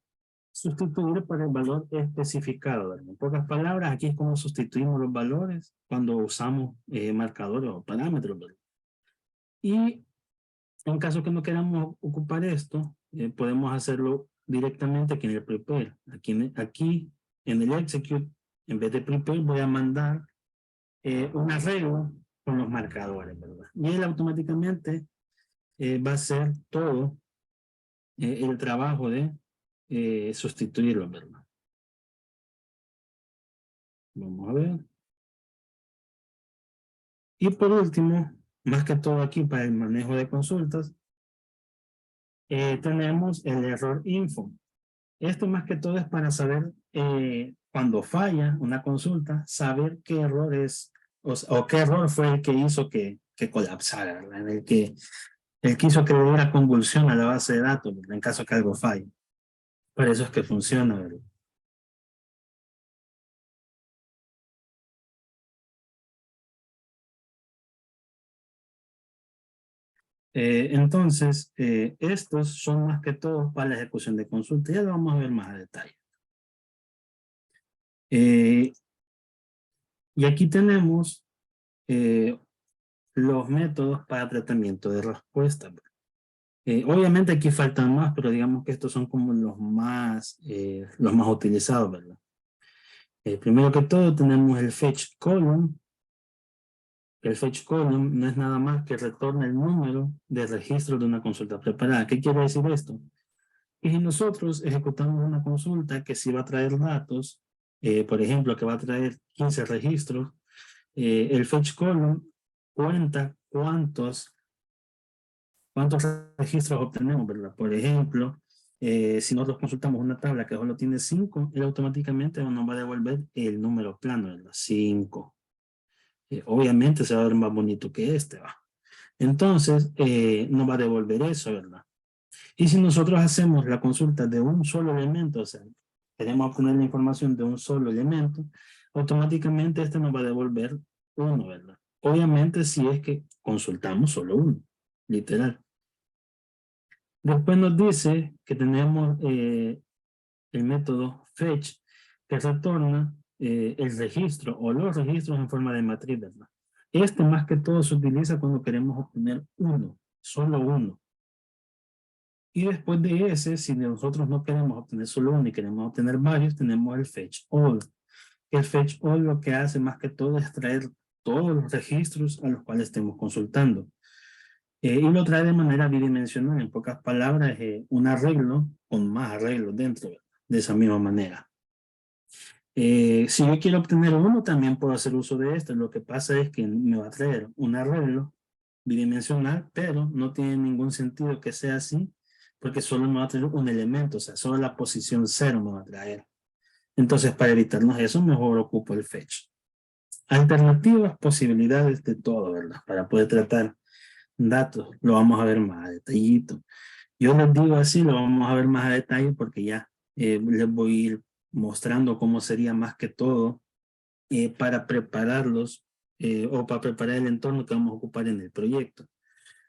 sustituir por el valor especificado, ¿verdad? En pocas palabras, aquí es como sustituimos los valores cuando usamos marcadores o parámetros, ¿verdad? Y en caso que no queramos ocupar esto, podemos hacerlo directamente aquí en el prepare. Aquí en el execute, en vez de prepare, voy a mandar un arreglo con los marcadores, ¿verdad? Y él automáticamente va a hacer todo el trabajo de sustituirlo, ¿verdad? Vamos a ver. Y por último, más que todo aquí para el manejo de consultas, tenemos el error info. Esto más que todo es para saber cuando falla una consulta, saber qué error es o qué error fue el que hizo que colapsara, ¿verdad? El que hizo que le diera convulsión a la base de datos, ¿verdad? En caso que algo falle. Por eso es que funciona, ¿verdad? Entonces, estos son más que todo para la ejecución de consulta. Ya lo vamos a ver más a detalle. Y aquí tenemos los métodos para tratamiento de respuesta. Obviamente aquí faltan más, pero digamos que estos son como los más utilizados, ¿verdad? Primero que todo tenemos el fetch column. El fetch column no es nada más que retorna el número de registro de una consulta preparada. ¿Qué quiere decir esto? Y si nosotros ejecutamos una consulta que sí va a traer datos, por ejemplo, que va a traer 15 registros, el fetch column cuenta cuántos registros obtenemos, ¿verdad? Por ejemplo, si nosotros consultamos una tabla que solo tiene 5, él automáticamente nos va a devolver el número plano, ¿verdad? 5. Obviamente se va a ver más bonito que este, ¿va? Entonces, nos va a devolver eso, ¿verdad? Y si nosotros hacemos la consulta de un solo elemento, o sea, queremos obtener la información de un solo elemento, automáticamente este nos va a devolver uno, ¿verdad? Obviamente si es que consultamos solo uno, literal. Después nos dice que tenemos el método fetch que retorna el registro o los registros en forma de matriz, ¿verdad? Este más que todo se utiliza cuando queremos obtener uno, solo uno. Y después de ese, si nosotros no queremos obtener solo uno y queremos obtener varios, tenemos el fetch all. El fetch all lo que hace más que todo es traer todos los registros a los cuales estemos consultando. Y lo trae de manera bidimensional, en pocas palabras, un arreglo con más arreglos dentro, de esa misma manera. Si yo quiero obtener uno, también puedo hacer uso de esto. Lo que pasa es que me va a traer un arreglo bidimensional, pero no tiene ningún sentido que sea así, porque solo me va a traer un elemento, o sea, solo la posición 0 me va a traer. Entonces, para evitarnos eso, mejor ocupo el fetch. Alternativas, posibilidades de todo, ¿verdad? Para poder tratar datos, lo vamos a ver más a detallito. Yo les digo así, lo vamos a ver más a detalle porque ya les voy a ir mostrando cómo sería más que todo para prepararlos o para preparar el entorno que vamos a ocupar en el proyecto.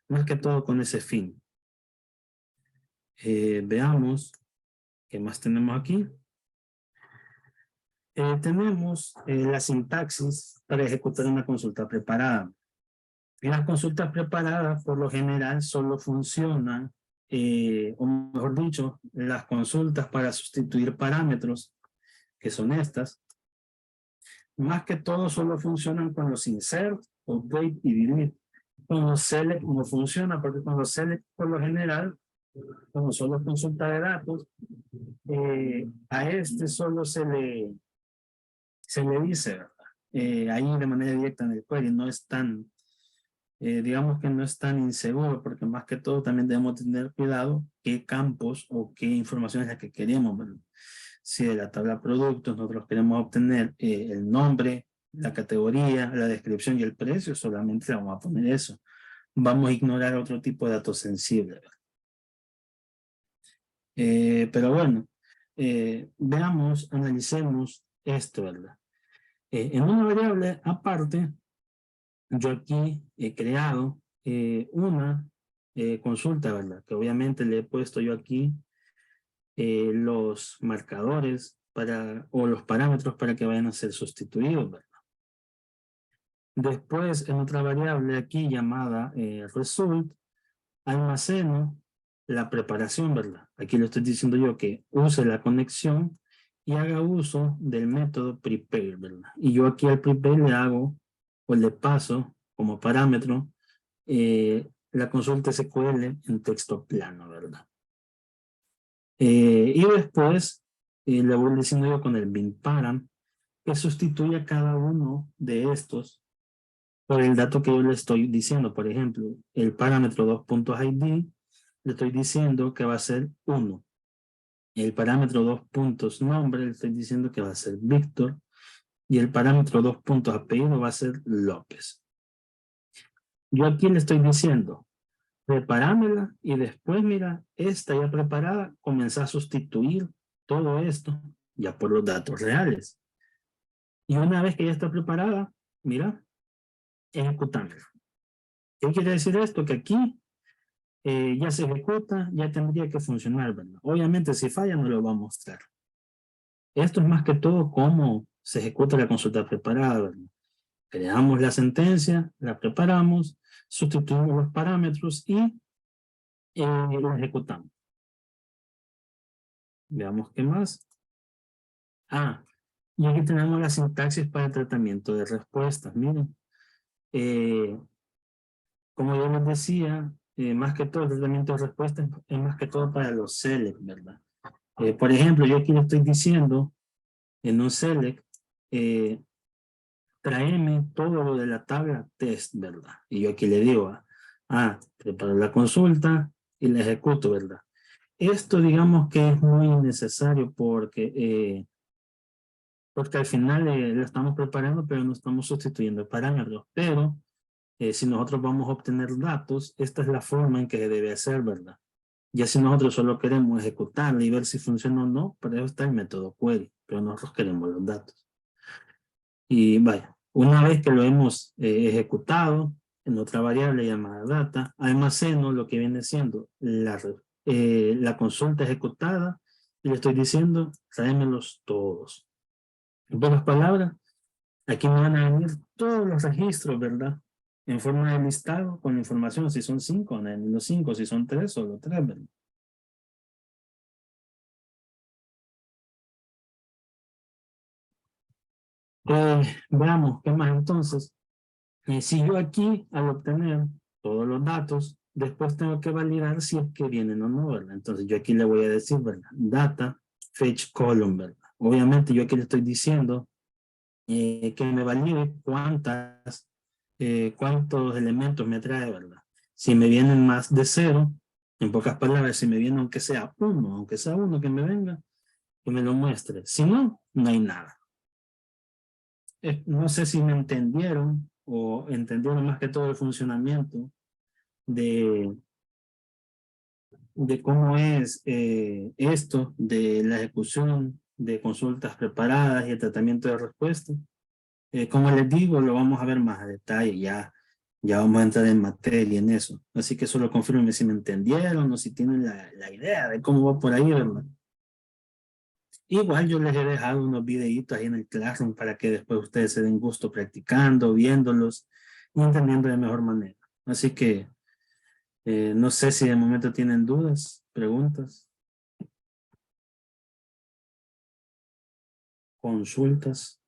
Más que todo con ese fin. Veamos qué más tenemos aquí. Tenemos la sintaxis para ejecutar una consulta preparada. Y las consultas preparadas, por lo general, solo funcionan, o mejor dicho, las consultas para sustituir parámetros, que son estas, más que todo solo funcionan con los insert, update y delete. Con los select no funciona, porque con los select, por lo general, como solo consulta de datos, a este solo se le dice, ¿verdad? Ahí de manera directa en el query, no es tan, digamos que no es tan inseguro, porque más que todo también debemos tener cuidado qué campos o qué información es la que queremos, ¿verdad? Si de la tabla productos nosotros queremos obtener el nombre, la categoría, la descripción y el precio, solamente le vamos a poner eso. Vamos a ignorar otro tipo de datos sensibles, ¿verdad? Pero bueno, veamos, analicemos esto, ¿verdad? En una variable aparte, yo aquí he creado una consulta, ¿verdad? Que obviamente le he puesto yo aquí los marcadores o los parámetros para que vayan a ser sustituidos, ¿verdad? Después, en otra variable aquí llamada result, almaceno la preparación, ¿verdad? Aquí le estoy diciendo yo que use la conexión y haga uso del método prepare, ¿verdad? Y yo aquí al prepare le hago o le paso como parámetro la consulta SQL en texto plano, ¿verdad? Y después le voy diciendo yo con el bin param que sustituya cada uno de estos por el dato que yo le estoy diciendo. Por ejemplo, el parámetro 2.id le estoy diciendo que va a ser 1. El parámetro 2.nombre le estoy diciendo que va a ser Víctor. Y el parámetro 2.apellido va a ser López. Yo aquí le estoy diciendo, preparámela y después, mira, esta ya preparada, comienza a sustituir todo esto ya por los datos reales. Y una vez que ya está preparada, mira, ejecutámela. ¿Qué quiere decir esto? Que aquí ya se ejecuta, ya tendría que funcionar, ¿verdad? Obviamente si falla no lo va a mostrar. Esto es más que todo cómo se ejecuta la consulta preparada, ¿verdad? Creamos la sentencia, la preparamos, sustituimos los parámetros y la ejecutamos. Veamos qué más. Y aquí tenemos la sintaxis para el tratamiento de respuestas. Miren, como yo les decía, más que todo el tratamiento de respuestas es más que todo para los select, ¿verdad? Por ejemplo, yo aquí le estoy diciendo en un select, tráeme todo lo de la tabla test, ¿verdad? Y yo aquí le digo, preparo la consulta y la ejecuto, ¿verdad? Esto digamos que es muy necesario porque al final lo estamos preparando, pero no estamos sustituyendo parámetros. Pero si nosotros vamos a obtener datos, esta es la forma en que se debe hacer, ¿verdad? Ya si nosotros solo queremos ejecutarla y ver si funciona o no, para eso está el método query, pero nosotros queremos los datos. Y vaya, una vez que lo hemos ejecutado en otra variable llamada data, almaceno lo que viene siendo la consulta ejecutada y le estoy diciendo, tráemelos todos. En pocas palabras, aquí me van a venir todos los registros, ¿verdad? En forma de listado con información, si son 5, los 5, si son 3, solo 3, ¿verdad? Veamos, ¿qué más entonces? Si yo aquí, al obtener todos los datos, después tengo que validar si es que vienen o no, ¿verdad? Entonces yo aquí le voy a decir, ¿verdad? Data, fetch column, ¿verdad? Obviamente yo aquí le estoy diciendo que me valide cuántos elementos me trae, ¿verdad? Si me vienen más de cero, en pocas palabras, si me viene aunque sea uno que me venga, que me lo muestre. Si no, no hay nada. No sé si me entendieron o entendieron más que todo el funcionamiento de, de cómo es esto de la ejecución de consultas preparadas y el tratamiento de respuestas. Como les digo, lo vamos a ver más a detalle, ya vamos a entrar en materia en eso. Así que solo confirmen si me entendieron o si tienen la idea de cómo va por ahí, ¿verdad? Igual yo les he dejado unos videitos ahí en el Classroom para que después ustedes se den gusto practicando, viéndolos y entendiendo de mejor manera. Así que no sé si de momento tienen dudas, preguntas, consultas.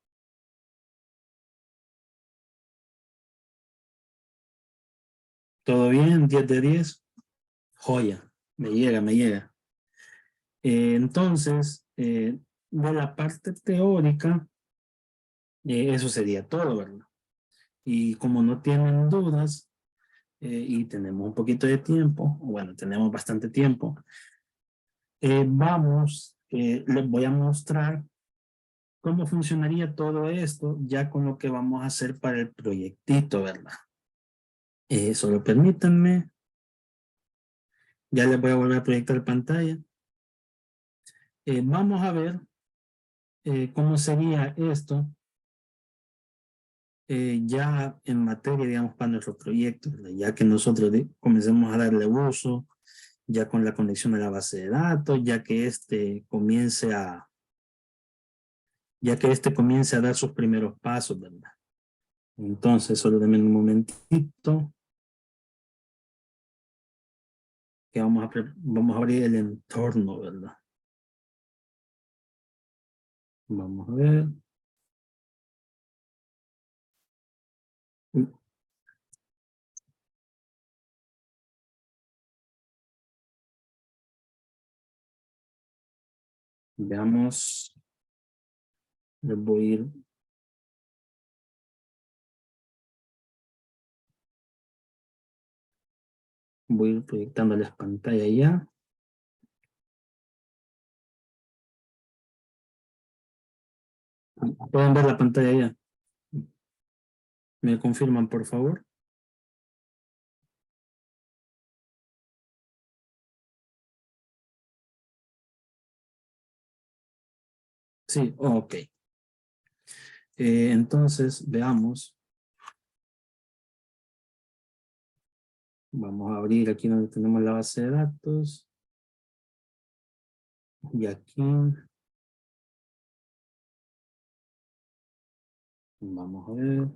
¿Todo bien? 10 de 10. Joya, me llega, me llega. Entonces, de la parte teórica, eso sería todo, ¿verdad? Y como no tienen dudas y tenemos un poquito de tiempo, bueno, tenemos bastante tiempo, les voy a mostrar cómo funcionaría todo esto ya con lo que vamos a hacer para el proyectito, ¿verdad? Solo permítanme, ya les voy a volver a proyectar pantalla. Vamos a ver cómo sería esto ya en materia, digamos, para nuestro proyecto, ¿verdad? Ya que nosotros comencemos a darle uso, ya con la conexión a la base de datos, ya que este comience a dar sus primeros pasos, ¿verdad? Entonces, solo denme un momentito, que vamos a abrir el entorno, ¿verdad? Vamos a ver. Veamos. Les voy a ir proyectando las pantallas ya. ¿Pueden ver la pantalla ya? ¿Me confirman, por favor? Sí, ok. Entonces, veamos. Vamos a abrir aquí donde tenemos la base de datos. Y aquí. Vamos a ver.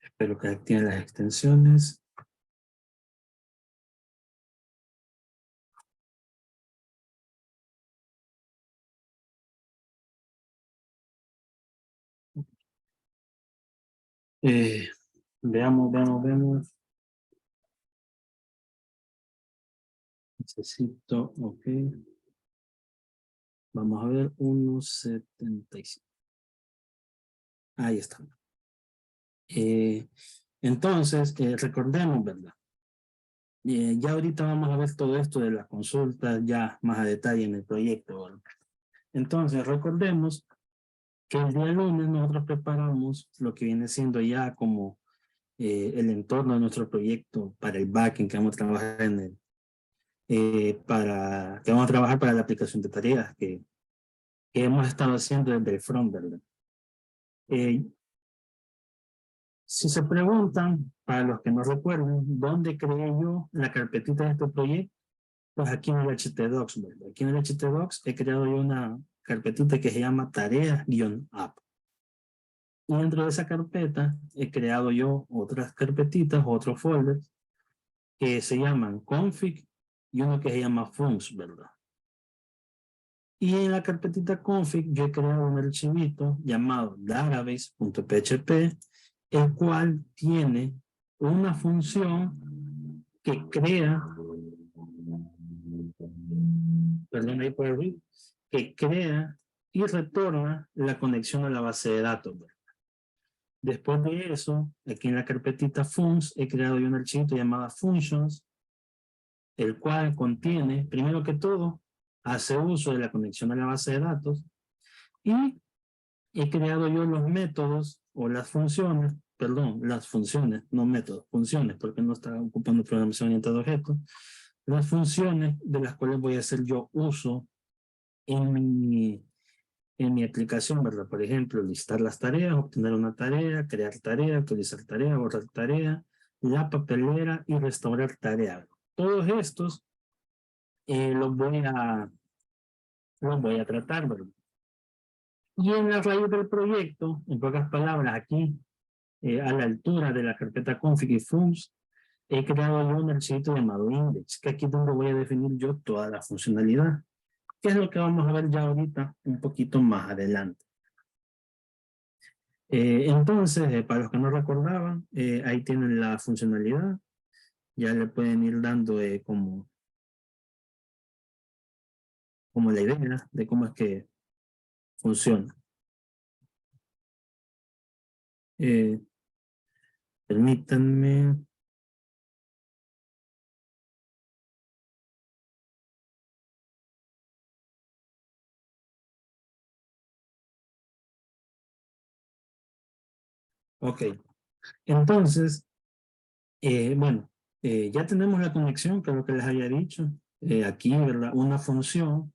Espero que activen las extensiones. Veamos. Necesito, ok. Vamos a ver, 1.75. Ahí está. Entonces, recordemos, ¿verdad? Ya ahorita vamos a ver todo esto de las consultas ya más a detalle en el proyecto, ¿verdad? Entonces, recordemos que el día lunes nosotros preparamos lo que viene siendo ya como el entorno de nuestro proyecto para el backend que vamos a trabajar que vamos a trabajar para la aplicación de tareas que hemos estado haciendo desde el front, ¿verdad? Eh, si se preguntan, para los que no recuerden, ¿dónde creé yo la carpetita de este proyecto? Pues aquí en el HTDocs, ¿verdad? Aquí en el HTDocs he creado yo una carpetita que se llama tareas-app. Y dentro de esa carpeta he creado yo otras carpetitas, otros folders que se llaman config y uno que se llama funcs, ¿verdad? Y en la carpetita config yo he creado un archivito llamado database.php, el cual tiene una función que crea, perdón ahí por el ruido, que crea y retorna la conexión a la base de datos. Después de eso, aquí en la carpetita funs, he creado yo un archivo llamado functions, el cual contiene, primero que todo, hace uso de la conexión a la base de datos, y he creado yo los métodos o las funciones, perdón, las funciones, no métodos, funciones, porque no está ocupando programación orientada a objetos, las funciones de las cuales voy a hacer yo uso en mi aplicación, ¿verdad? Por ejemplo, listar las tareas, obtener una tarea, crear tarea, actualizar tarea, borrar tarea, la papelera y restaurar tarea. Todos estos los voy a tratar, ¿verdad? Y en la raíz del proyecto, en pocas palabras, aquí, a la altura de la carpeta config y funs, he creado yo un archivo llamado index, que aquí es donde voy a definir yo toda la funcionalidad, que es lo que vamos a ver ya ahorita un poquito más adelante. Entonces, para los que no recordaban, ahí tienen la funcionalidad, ya le pueden ir dando como la idea de cómo es que funciona. Eh, Permítanme. Ok, entonces, bueno, ya tenemos la conexión, que es lo que les había dicho. Aquí, ¿verdad? Una función.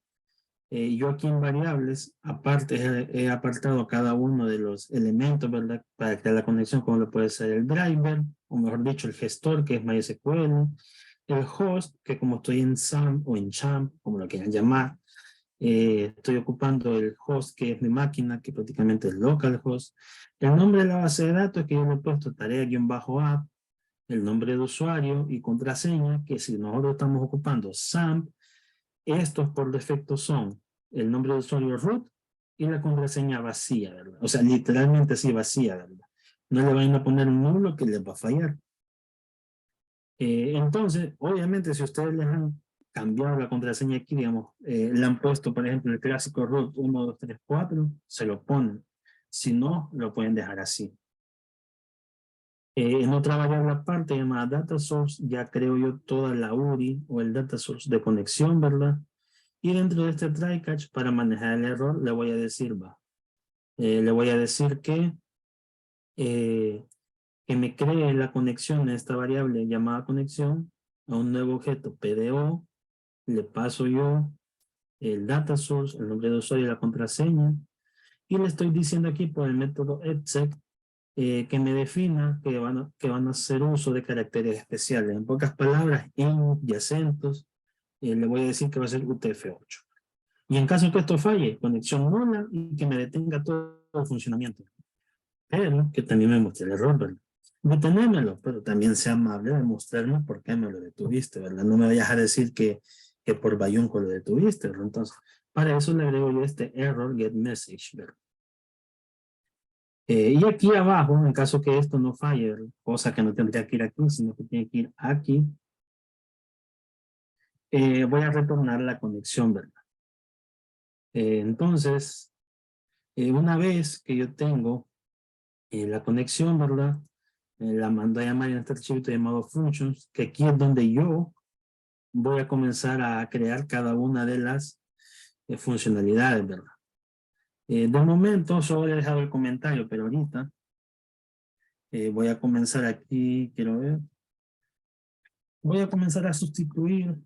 Yo aquí en variables, aparte, he apartado cada uno de los elementos, ¿verdad? Para crear la conexión, como lo puede ser el driver, o mejor dicho, el gestor, que es MySQL, el host, que como estoy en SAM o en CHAM, como lo quieran llamar, estoy ocupando el host, que es mi máquina, que prácticamente es localhost. El nombre de la base de datos, que yo le he puesto tarea-app, el nombre de usuario y contraseña, que si nosotros estamos ocupando SAMP, estos por defecto son el nombre de usuario root y la contraseña vacía, ¿verdad? O sea, literalmente así vacía, ¿verdad? No le vayan a poner un nulo que les va a fallar. Entonces, obviamente, si ustedes les han cambiado la contraseña aquí, digamos, le han puesto, por ejemplo, el clásico root 1, 2, 3, 4, se lo ponen. Si no, lo pueden dejar así. En otra variable aparte llamada data source, ya creo yo toda la URI o el data source de conexión, ¿verdad? Y dentro de este try catch, para manejar el error, le voy a decir, le voy a decir que me cree la conexión en esta variable llamada conexión a un nuevo objeto PDO, le paso yo el data source, el nombre de usuario y la contraseña, y le estoy diciendo aquí por el método exec que me defina que van a hacer uso de caracteres especiales. En pocas palabras, int y acentos, le voy a decir que va a ser UTF-8. Y en caso que esto falle, conexión nula y que me detenga todo el funcionamiento. Pero que también me muestre el error, ¿verdad? Detenémelo, pero también sea amable de mostrarme por qué me lo detuviste, ¿verdad? No me vayas a decir que por bayunco lo detuviste, ¿verdad? Entonces, para eso le agrego yo este error get message, ¿verdad? Y aquí abajo, en caso que esto no falle, ¿verdad? Cosa que no tendría que ir aquí, sino que tiene que ir aquí, voy a retornar la conexión, ¿verdad? Entonces, una vez que yo tengo la conexión, ¿verdad? La mando a llamar en este archivo llamado functions, que aquí es donde yo voy a comenzar a crear cada una de las funcionalidades, ¿verdad? De momento solo he dejado el comentario, pero ahorita voy a comenzar aquí, quiero ver, voy a comenzar a sustituir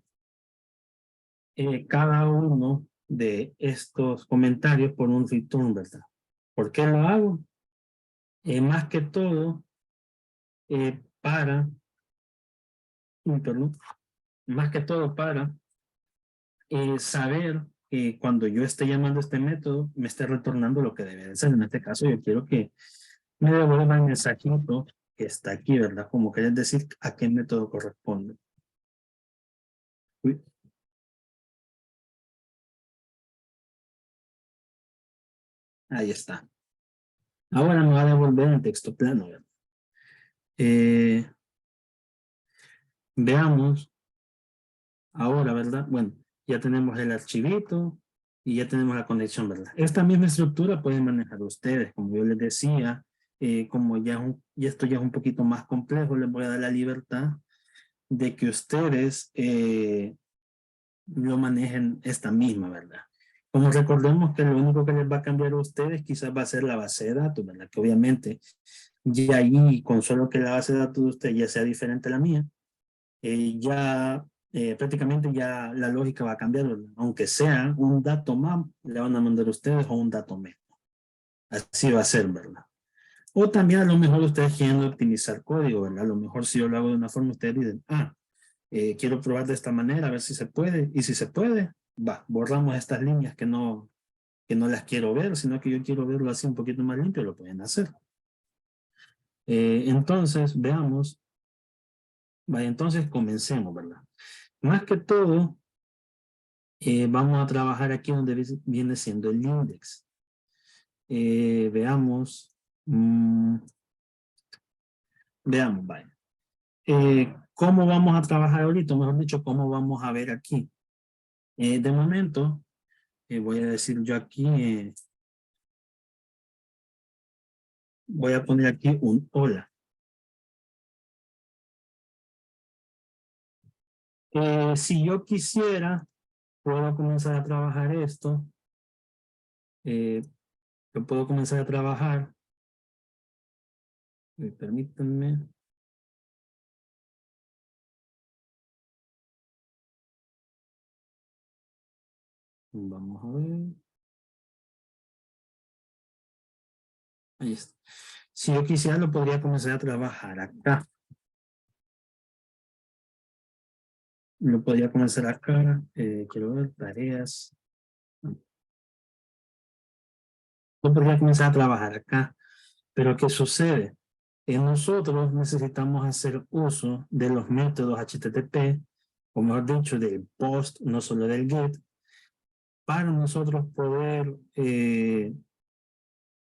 cada uno de estos comentarios por un return, ¿verdad? ¿Por qué lo hago? Más que todo para, perdón, más que todo para saber que cuando yo esté llamando a este método, me esté retornando lo que debe de ser. En este caso, yo quiero que me devuelva el mensajito que está aquí, ¿verdad? Como querer decir a qué método corresponde. Uy, Ahí está. Ahora me va a devolver en texto plano, ¿verdad? Veamos ahora, ¿verdad? Bueno, ya tenemos el archivito y ya tenemos la conexión, ¿verdad? Esta misma estructura pueden manejar ustedes, como yo les decía, como ya esto ya es un poquito más complejo, les voy a dar la libertad de que ustedes lo manejen esta misma, ¿verdad? Como recordemos que lo único que les va a cambiar a ustedes quizás va a ser la base de datos, ¿verdad? Que obviamente ya ahí, con solo que la base de datos de usted ya sea diferente a la mía, prácticamente ya la lógica va a cambiar, ¿verdad? Aunque sea un dato más, le van a mandar a ustedes o un dato menos. Así va a ser, ¿verdad? O también a lo mejor ustedes quieren optimizar código, ¿verdad? A lo mejor si yo lo hago de una forma, ustedes dicen, quiero probar de esta manera, a ver si se puede. Y si se puede, borramos estas líneas que no las quiero ver, sino que yo quiero verlo así un poquito más limpio, lo pueden hacer. Entonces, veamos. Entonces comencemos, ¿verdad? Más que todo, vamos a trabajar aquí donde viene siendo el index. Veamos. Veamos, vaya. ¿Cómo vamos a trabajar ahorita? Mejor dicho, ¿cómo vamos a ver aquí? De momento, voy a decir yo aquí, voy a poner aquí un hola. Si yo quisiera, puedo comenzar a trabajar esto. Yo puedo comenzar a trabajar. Permítanme. Vamos a ver. Ahí está. Si yo quisiera, lo podría comenzar a trabajar acá. Lo podría comenzar acá. Quiero ver tareas. Lo podría comenzar a trabajar acá. Pero ¿qué sucede? Nosotros necesitamos hacer uso de los métodos HTTP, o mejor dicho, del POST, no solo del GET, para nosotros poder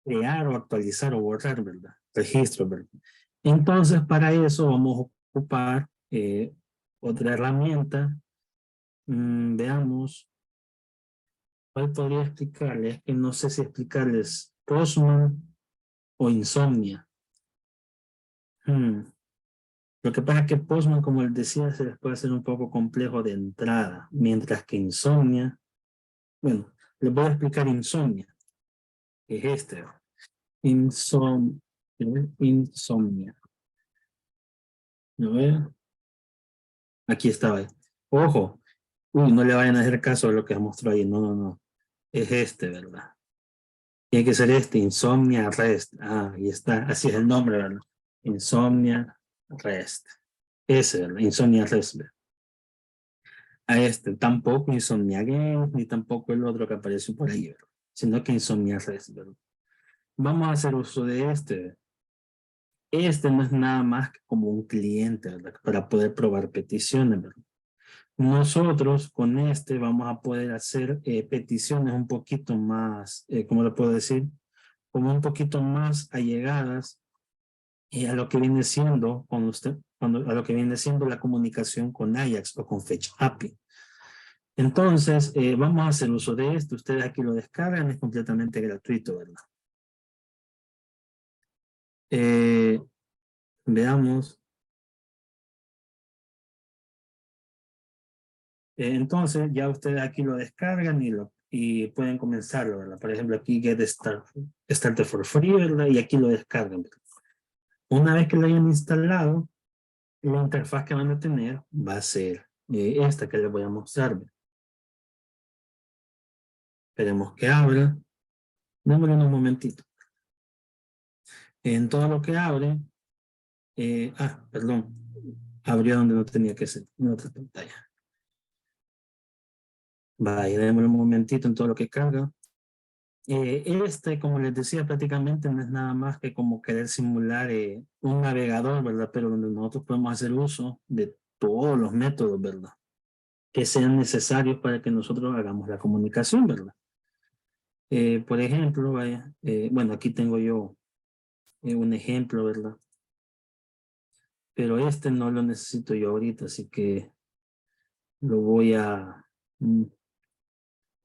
crear o actualizar o borrar, ¿verdad? Registros, ¿verdad? Entonces, para eso vamos a ocupar otra herramienta. Veamos, ¿cuál podría explicarles? Es que no sé si explicarles Postman o Insomnia. Lo que pasa es que Postman, como les decía, se les puede hacer un poco complejo de entrada, mientras que Insomnia, bueno, les voy a explicar Insomnia, que es este. Insomnia. ¿No ve? Aquí estaba. Ojo, no le vayan a hacer caso a lo que mostró ahí, no, no, no. Es este, ¿verdad? Tiene que ser este, Insomnia Rest. Ahí está, así es el nombre, ¿verdad? Insomnia Rest. Ese, ¿verdad? Insomnia Rest, ¿verdad? A este, tampoco Insomnia Games, ni tampoco el otro que apareció por ahí, ¿verdad? Sino que Insomnia Rest, ¿verdad? Vamos a hacer uso de este. Este no es nada más que como un cliente, ¿verdad? Para poder probar peticiones, ¿verdad? Nosotros con este vamos a poder hacer peticiones un poquito más, ¿cómo lo puedo decir? Como un poquito más allegadas a lo que viene siendo a lo que viene siendo la comunicación con Ajax o con Fetch API. Entonces, vamos a hacer uso de esto. Ustedes aquí lo descargan, es completamente gratuito, ¿verdad? Veamos. Entonces, ya ustedes aquí lo descargan y pueden comenzarlo, ¿verdad? Por ejemplo, aquí Get Started for Free, ¿verdad? Y aquí lo descargan, ¿verdad? Una vez que lo hayan instalado, la interfaz que van a tener va a ser esta que les voy a mostrar, ¿verdad? Esperemos que abra. Démosle unos momentitos. En todo lo que abre, perdón, abrió donde no tenía que ser, en otra pantalla. Vaya, démosle un momentito en todo lo que carga. Como les decía, prácticamente no es nada más que como querer simular un navegador, ¿verdad? Pero donde nosotros podemos hacer uso de todos los métodos, ¿verdad? Que sean necesarios para que nosotros hagamos la comunicación, ¿verdad? Por ejemplo, vaya, bueno, aquí tengo yo un ejemplo, ¿verdad? Pero este no lo necesito yo ahorita, así que lo voy a...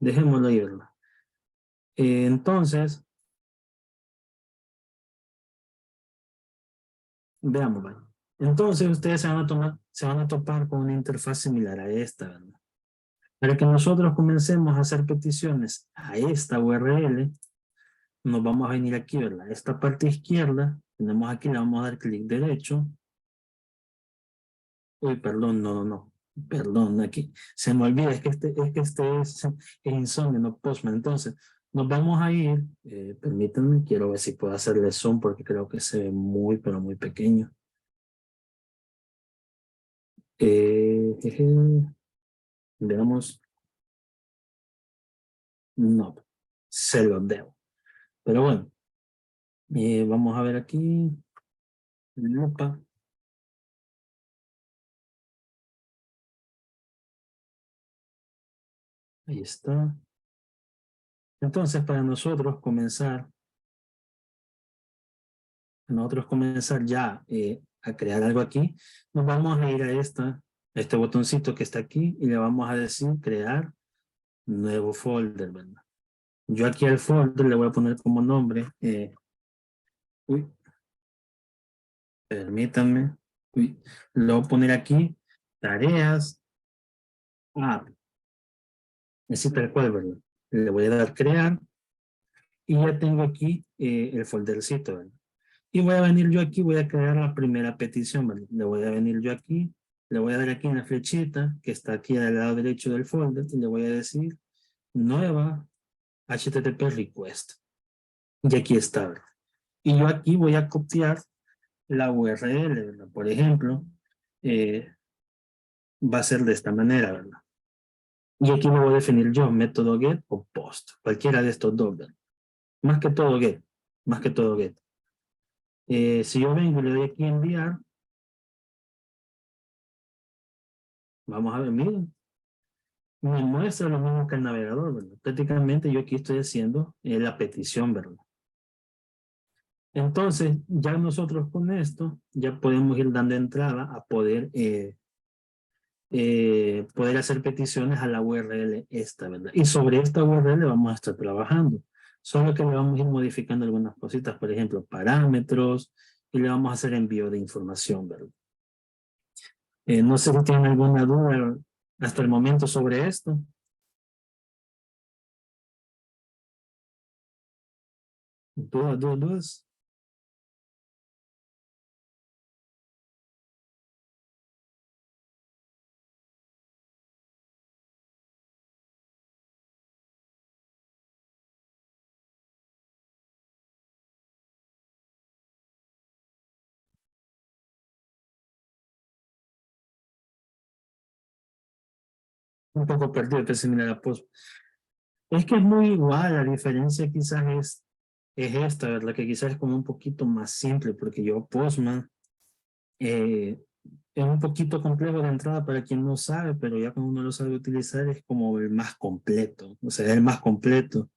dejémoslo ahí, ¿verdad? Entonces, veamos, ¿vale? Entonces ustedes se van a topar con una interfaz similar a esta, ¿verdad? Para que nosotros comencemos a hacer peticiones a esta URL, nos vamos a venir aquí, ¿verdad? Esta parte izquierda, tenemos aquí, le vamos a dar clic derecho. Uy, perdón, no. Perdón, aquí se me olvida, es que este es insomnio, no Postman. Entonces, nos vamos a ir, permítanme, quiero ver si puedo hacerle zoom porque creo que se ve muy, pero muy pequeño. Jeje, veamos, no, se lo debo. Pero bueno, vamos a ver aquí, lupa. Ahí está. Entonces, para nosotros comenzar ya a crear algo aquí, nos vamos a ir a este botoncito que está aquí y le vamos a decir crear nuevo folder, ¿verdad? Yo aquí al folder le voy a poner como nombre, uy, permítanme, uy, le voy a poner aquí tareas, así tal cual, ¿verdad? Le voy a dar crear y ya tengo aquí el foldercito, ¿verdad? Y voy a venir yo aquí, voy a crear la primera petición, ¿vale? Le voy a venir yo aquí, le voy a dar aquí en la flechita que está aquí al lado derecho del folder y le voy a decir nueva HTTP request. Y aquí está, ¿verdad? Y yo aquí voy a copiar la URL, ¿verdad? Por ejemplo, eh, va a ser de esta manera, ¿verdad? Y aquí me voy a definir yo, método get o post, cualquiera de estos dos, ¿verdad? Más que todo get, más que todo get. Si yo vengo y le doy aquí enviar, vamos a ver, miren, me muestra lo mismo que el navegador, ¿verdad? Prácticamente yo aquí estoy haciendo la petición, ¿verdad? Entonces, ya nosotros con esto, ya podemos ir dando entrada a poder hacer peticiones a la URL esta, ¿verdad? Y sobre esta URL vamos a estar trabajando. Solo que le vamos a ir modificando algunas cositas, por ejemplo, parámetros, y le vamos a hacer envío de información, ¿verdad? No sé si tienen alguna duda hasta el momento sobre esto. ¿Dudas? Un poco perdido, que se mira la post. Es que es muy igual, la diferencia quizás es esta, ¿verdad? Que quizás es como un poquito más simple, porque yo Postman eh, es un poquito complejo de entrada para quien no sabe, pero ya cuando uno lo sabe utilizar es como el más completo, o sea, es el más completo,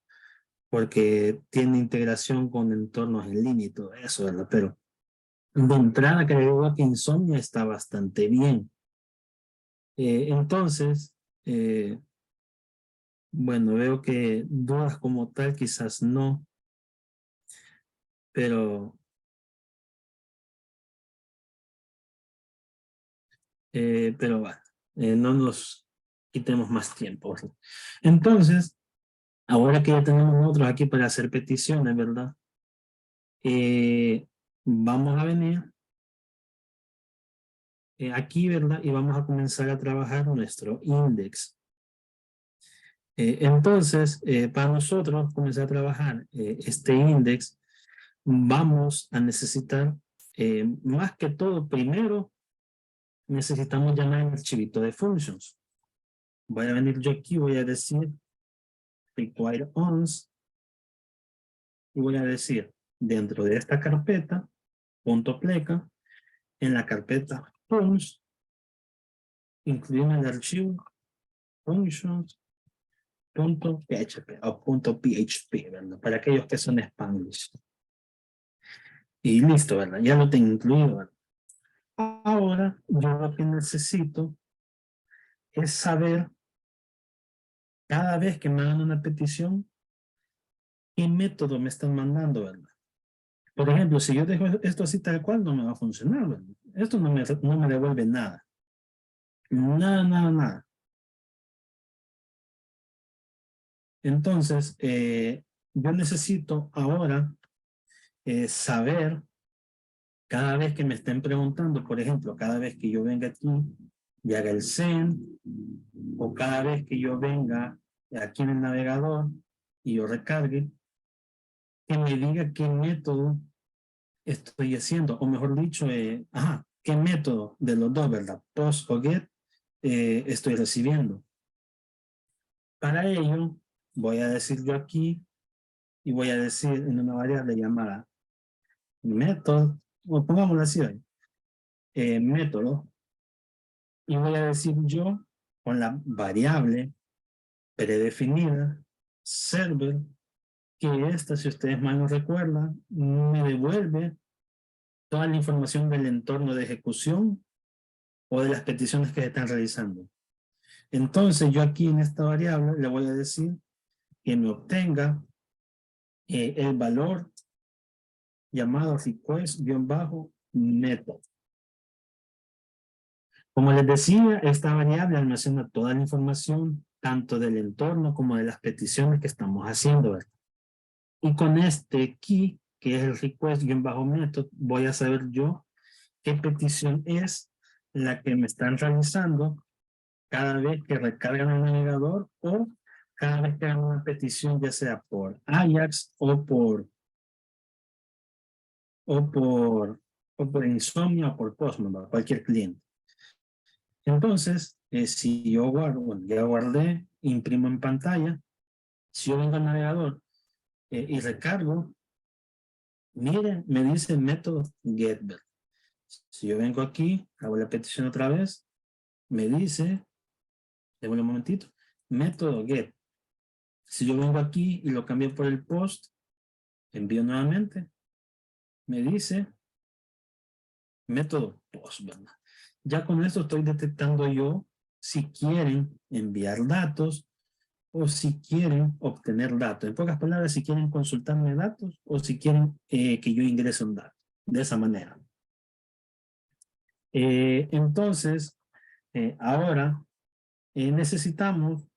porque tiene integración con entornos en línea y todo eso, ¿verdad? Pero de entrada creo que Insomnia está bastante bien. Entonces, eh, bueno, veo que dudas como tal quizás no, pero bueno, no nos quitemos más tiempo, ¿verdad? Entonces, ahora que ya tenemos nosotros aquí para hacer peticiones, ¿verdad? Vamos a venir aquí, ¿verdad? Y vamos a comenzar a trabajar nuestro index. Entonces, para nosotros comenzar a trabajar este index, vamos a necesitar, más que todo, primero, necesitamos llamar el archivito de functions. Voy a venir yo aquí, voy a decir require ons y voy a decir dentro de esta carpeta, punto pleca, en la carpeta functions, incluimos el archivo functions punto PHP o punto PHP, ¿verdad? Para aquellos que son Spanglish. Y listo, ¿verdad? Ya lo tengo incluido, ¿verdad? Ahora, yo lo que necesito es saber cada vez que me hagan una petición, qué método me están mandando, ¿verdad? Por ejemplo, si yo dejo esto así tal cual, no me va a funcionar, ¿verdad? Esto no me devuelve nada. Nada, nada, nada. Entonces, yo necesito ahora saber cada vez que me estén preguntando, por ejemplo, cada vez que yo venga aquí y haga el send, o cada vez que yo venga aquí en el navegador y yo recargue, que me diga qué método estoy haciendo, o mejor dicho, qué método de los dos, ¿verdad? Post o get estoy recibiendo. Para ello, voy a decir yo aquí y voy a decir en una variable llamada método, o pongámoslo así hoy, método, y voy a decir yo con la variable predefinida server, que esta, si ustedes mal no recuerdan, me devuelve toda la información del entorno de ejecución o de las peticiones que se están realizando. Entonces yo aquí en esta variable le voy a decir que me obtenga el valor llamado request-method. Como les decía, esta variable almacena toda la información, tanto del entorno como de las peticiones que estamos haciendo, ¿verdad? Y con este key, que es el request-method, voy a saber yo qué petición es la que me están realizando cada vez que recargan el navegador o cada vez que hagan una petición, ya sea por Ajax o por Insomnia o por Postman, cualquier cliente. Entonces, si yo guardo, bueno, ya guardé, imprimo en pantalla, si yo vengo al navegador y recargo, miren, me dice método get. Si yo vengo aquí, hago la petición otra vez, me dice, déjame un momentito, método get. Si yo vengo aquí y lo cambio por el post, envío nuevamente, me dice método post, ¿verdad? Ya con esto estoy detectando yo si quieren enviar datos o si quieren obtener datos. En pocas palabras, si quieren consultarme datos o si quieren que yo ingrese un dato. De esa manera. Entonces, ahora necesitamos,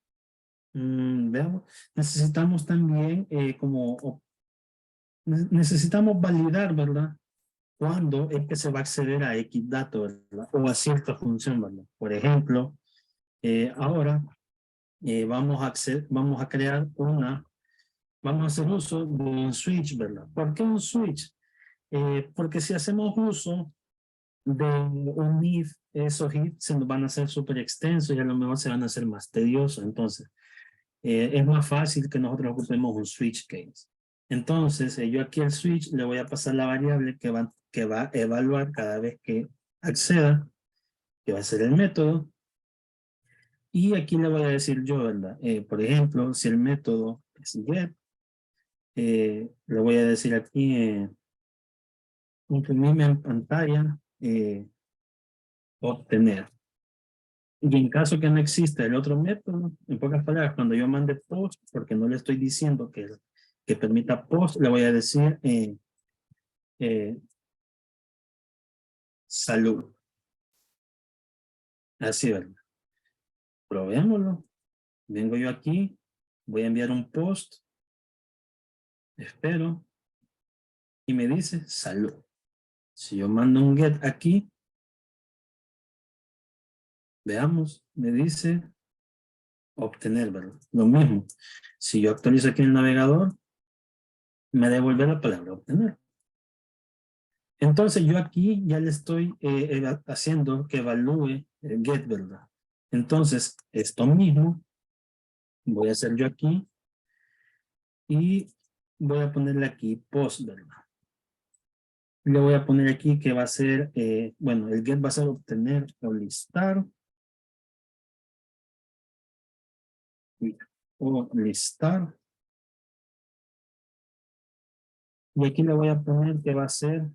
veamos, necesitamos también necesitamos validar, ¿verdad? Cuándo es que se va a acceder a X dato, ¿verdad? O a cierta función, ¿verdad? Por ejemplo, ahora vamos a crear vamos a hacer uso de un switch, ¿verdad? ¿Por qué un switch? Porque si hacemos uso de un if, esos if se nos van a hacer súper extensos y a lo mejor se van a hacer más tediosos. Entonces, es más fácil que nosotros ocupemos un switch case. Entonces, yo aquí al switch le voy a pasar la variable que va a evaluar cada vez que acceda, que va a ser el método. Y aquí le voy a decir yo, ¿verdad? Por ejemplo, si el método es get, le voy a decir aquí, imprimirme en pantalla, obtener. Y en caso que no exista el otro método, en pocas palabras, cuando yo mande post, porque no le estoy diciendo que permita post, le voy a decir salud. Así, ¿verdad? Probémoslo. Vengo yo aquí, voy a enviar un post, espero, y me dice salud. Si yo mando un get aquí, veamos, me dice obtener, ¿verdad? Lo mismo. Si yo actualizo aquí en el navegador, me devuelve la palabra obtener. Entonces yo aquí ya le estoy haciendo que evalúe el get, ¿verdad? Entonces, esto mismo voy a hacer yo aquí y voy a ponerle aquí post, ¿verdad? Le voy a poner aquí que va a ser, bueno, el get va a ser obtener o listar. o listar. Y aquí le voy a poner que va a ser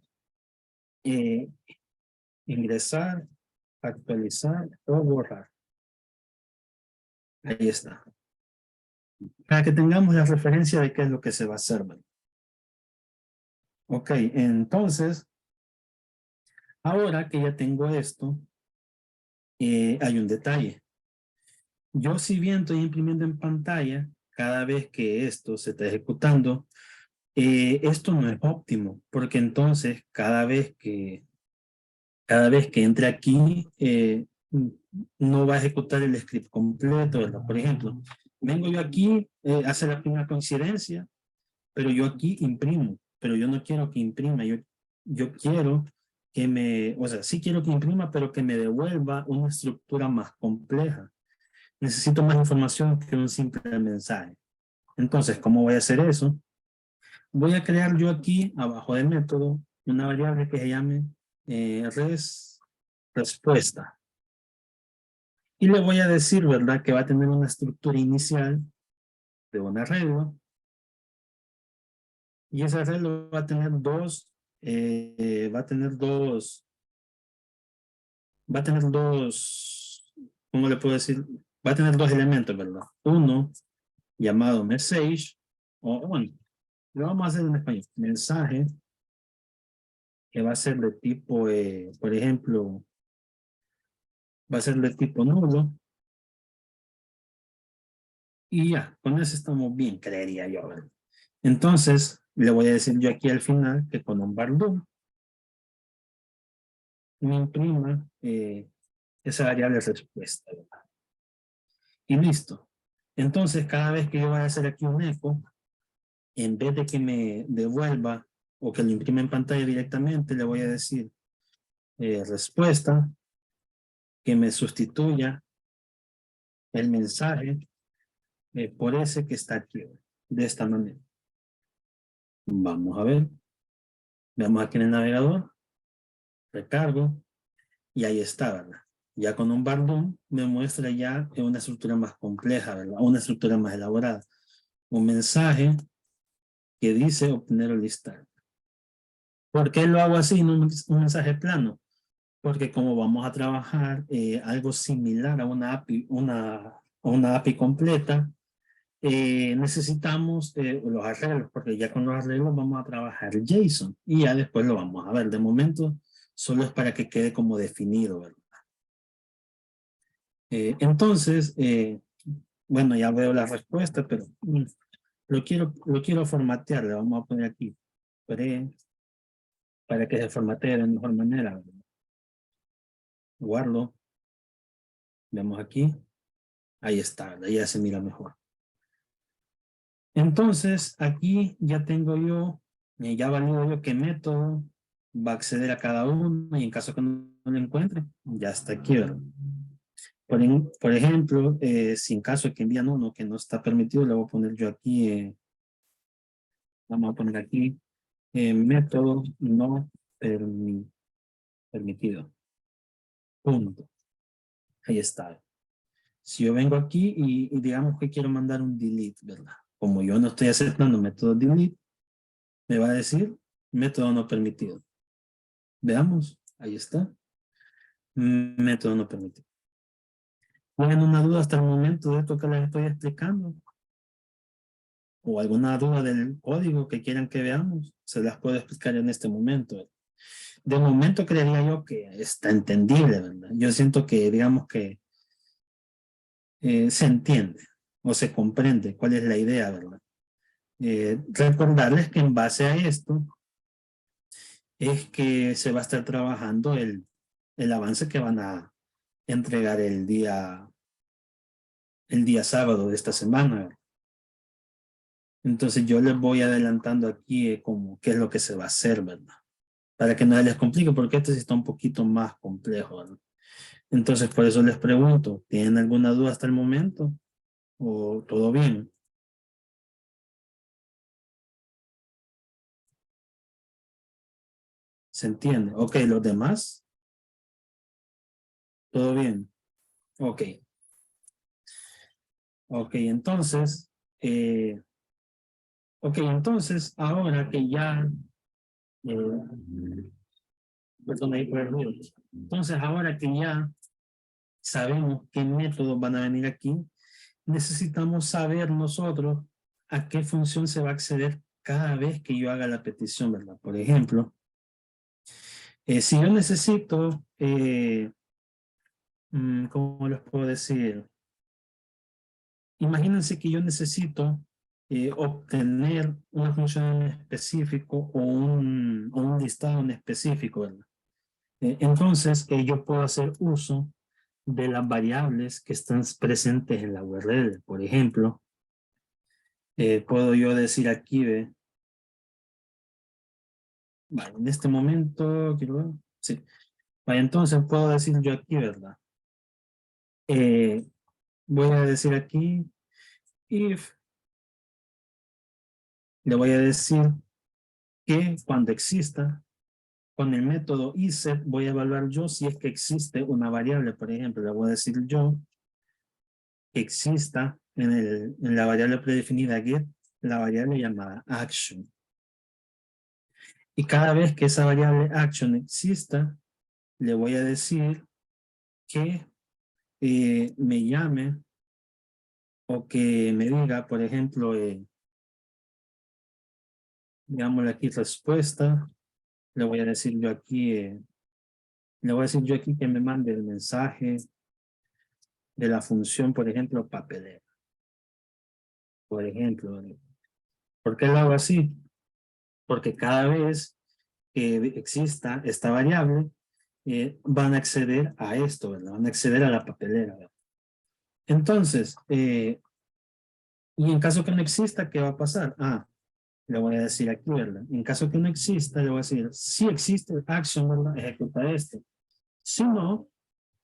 ingresar, actualizar o borrar. Ahí está. Para que tengamos la referencia de qué es lo que se va a hacer. ¿Vale? Ok, entonces, ahora que ya tengo esto, hay un detalle. Yo si bien estoy imprimiendo en pantalla, cada vez que esto se está ejecutando, esto no es óptimo, porque entonces cada vez que entre aquí, no va a ejecutar el script completo, ¿verdad? Por ejemplo, vengo yo aquí, hace la primera coincidencia, pero yo aquí imprimo, pero yo no quiero que imprima, yo quiero que o sea, sí quiero que imprima, pero que me devuelva una estructura más compleja. Necesito más información que un simple mensaje. Entonces, ¿cómo voy a hacer eso? Voy a crear yo aquí, abajo del método, una variable que se llame respuesta. Y le voy a decir, ¿verdad? Que va a tener una estructura inicial de un arreglo. Y ese arreglo va a tener ¿cómo le puedo decir? Va a tener dos elementos, ¿verdad? Uno llamado message, o bueno, lo vamos a hacer en español. Mensaje, que va a ser de tipo, por ejemplo, va a ser de tipo nulo. Y ya, con eso estamos bien, creería yo, ¿verdad? Entonces, le voy a decir yo aquí al final que con un bar do me imprima esa variable respuesta, ¿verdad? Y listo. Entonces, cada vez que yo vaya a hacer aquí un eco, en vez de que me devuelva o que lo imprima en pantalla directamente, le voy a decir respuesta, que me sustituya el mensaje por ese que está aquí, de esta manera. Vamos a ver. Veamos aquí en el navegador, recargo, y ahí está, ¿verdad? Ya con un bardón me muestra ya una estructura más compleja, ¿verdad? Una estructura más elaborada. Un mensaje que dice obtener o listar. ¿Por qué lo hago así, no un mensaje plano? Porque como vamos a trabajar algo similar a una API completa, necesitamos los arreglos, porque ya con los arreglos vamos a trabajar JSON y ya después lo vamos a ver. De momento, solo es para que quede como definido, ¿verdad? Entonces, bueno, ya veo la respuesta, pero lo quiero formatear. Le vamos a poner aquí para que se formatee de mejor manera, ¿verdad? Guardo. Vemos aquí. Ahí está, ya se mira mejor. Entonces, aquí ya tengo yo, ya valido yo qué método va a acceder a cada uno y en caso que no lo encuentre, ya está aquí, ¿verdad? Por ejemplo, si en caso de que envían uno que no está permitido, le voy a poner yo aquí, vamos a poner aquí, método no permitido. Punto. Ahí está. Si yo vengo aquí y digamos que quiero mandar un delete, ¿verdad? Como yo no estoy aceptando método delete, me va a decir método no permitido. Veamos, ahí está. Método no permitido. ¿Tienen una duda hasta el momento de esto que les estoy explicando? ¿O alguna duda del código que quieran que veamos? Se las puedo explicar en este momento. De momento creería yo que está entendible, ¿verdad? Yo siento que, digamos que se entiende o se comprende cuál es la idea, ¿verdad? Recordarles que en base a esto es que se va a estar trabajando el avance que van a entregar el día sábado de esta semana. Entonces yo les voy adelantando aquí como qué es lo que se va a hacer, ¿verdad? Para que no se les complique, porque este sí está un poquito más complejo, ¿verdad? Entonces por eso les pregunto, ¿tienen alguna duda hasta el momento? ¿O todo bien? ¿Se entiende? Ok, los demás, ¿todo bien? Ok. Ok, entonces, ahora que ya, perdón ahí por el ruido. Entonces, ahora que ya sabemos qué métodos van a venir aquí, necesitamos saber nosotros a qué función se va a acceder cada vez que yo haga la petición, ¿verdad? Por ejemplo, si yo necesito, ¿cómo les puedo decir? Imagínense que yo necesito obtener una función en específico o un listado en específico, ¿verdad? Entonces, yo puedo hacer uso de las variables que están presentes en la URL. Por ejemplo, puedo yo decir aquí, ¿ve? Vale, en este momento, quiero ver, sí. Vale, entonces puedo decir yo aquí, ¿verdad? Voy a decir aquí, if, le voy a decir que cuando exista, con el método iset voy a evaluar yo si es que existe una variable, por ejemplo, le voy a decir yo que exista en la variable predefinida get, la variable llamada action. Y cada vez que esa variable action exista, le voy a decir que me llame o que me diga, por ejemplo, digámosle aquí respuesta, le voy a decir yo aquí, que me mande el mensaje de la función, por ejemplo, papelera. Por ejemplo, ¿por qué lo hago así? Porque cada vez que exista esta variable, van a acceder a esto, ¿verdad? Van a acceder a la papelera, ¿verdad? Entonces, y en caso que no exista, ¿qué va a pasar? Le voy a decir aquí, ¿verdad? En caso que no exista, le voy a decir, si existe action, ¿verdad? Ejecuta esto. Si no,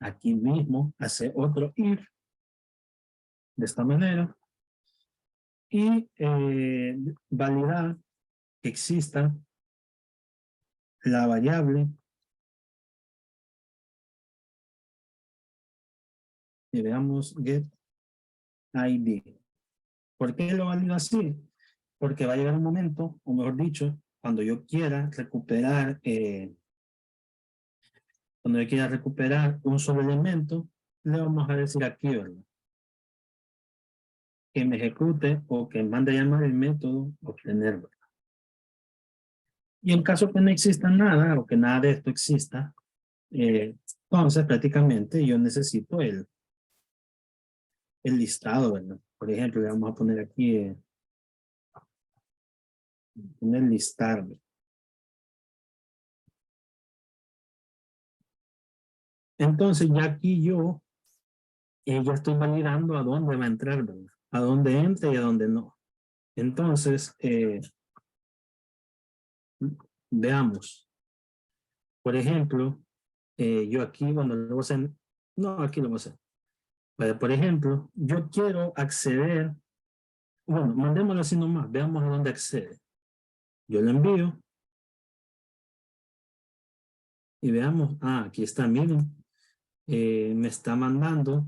aquí mismo hace otro if, de esta manera, y validar que exista la variable, y veamos get ID. ¿Por qué lo valido así? Porque va a llegar un momento, o mejor dicho, cuando yo quiera recuperar, un solo elemento, le vamos a decir aquí, ¿verdad? Que me ejecute o que mande a llamar el método obtener, ¿verdad? Y en caso que no exista nada o que nada de esto exista, entonces prácticamente yo necesito el listado, ¿verdad? Por ejemplo, le vamos a poner aquí un listar, ¿verdad? Entonces ya aquí yo ya estoy validando a dónde va a entrar, ¿verdad? A dónde entra y a dónde no. Entonces, veamos. Por ejemplo, yo aquí cuando lo voy a hacer, no, aquí lo voy a hacer. Vale, por ejemplo, yo quiero acceder, bueno, mandémoslo así nomás, veamos a dónde accede. Yo lo envío y veamos, aquí está, miren, me está mandando,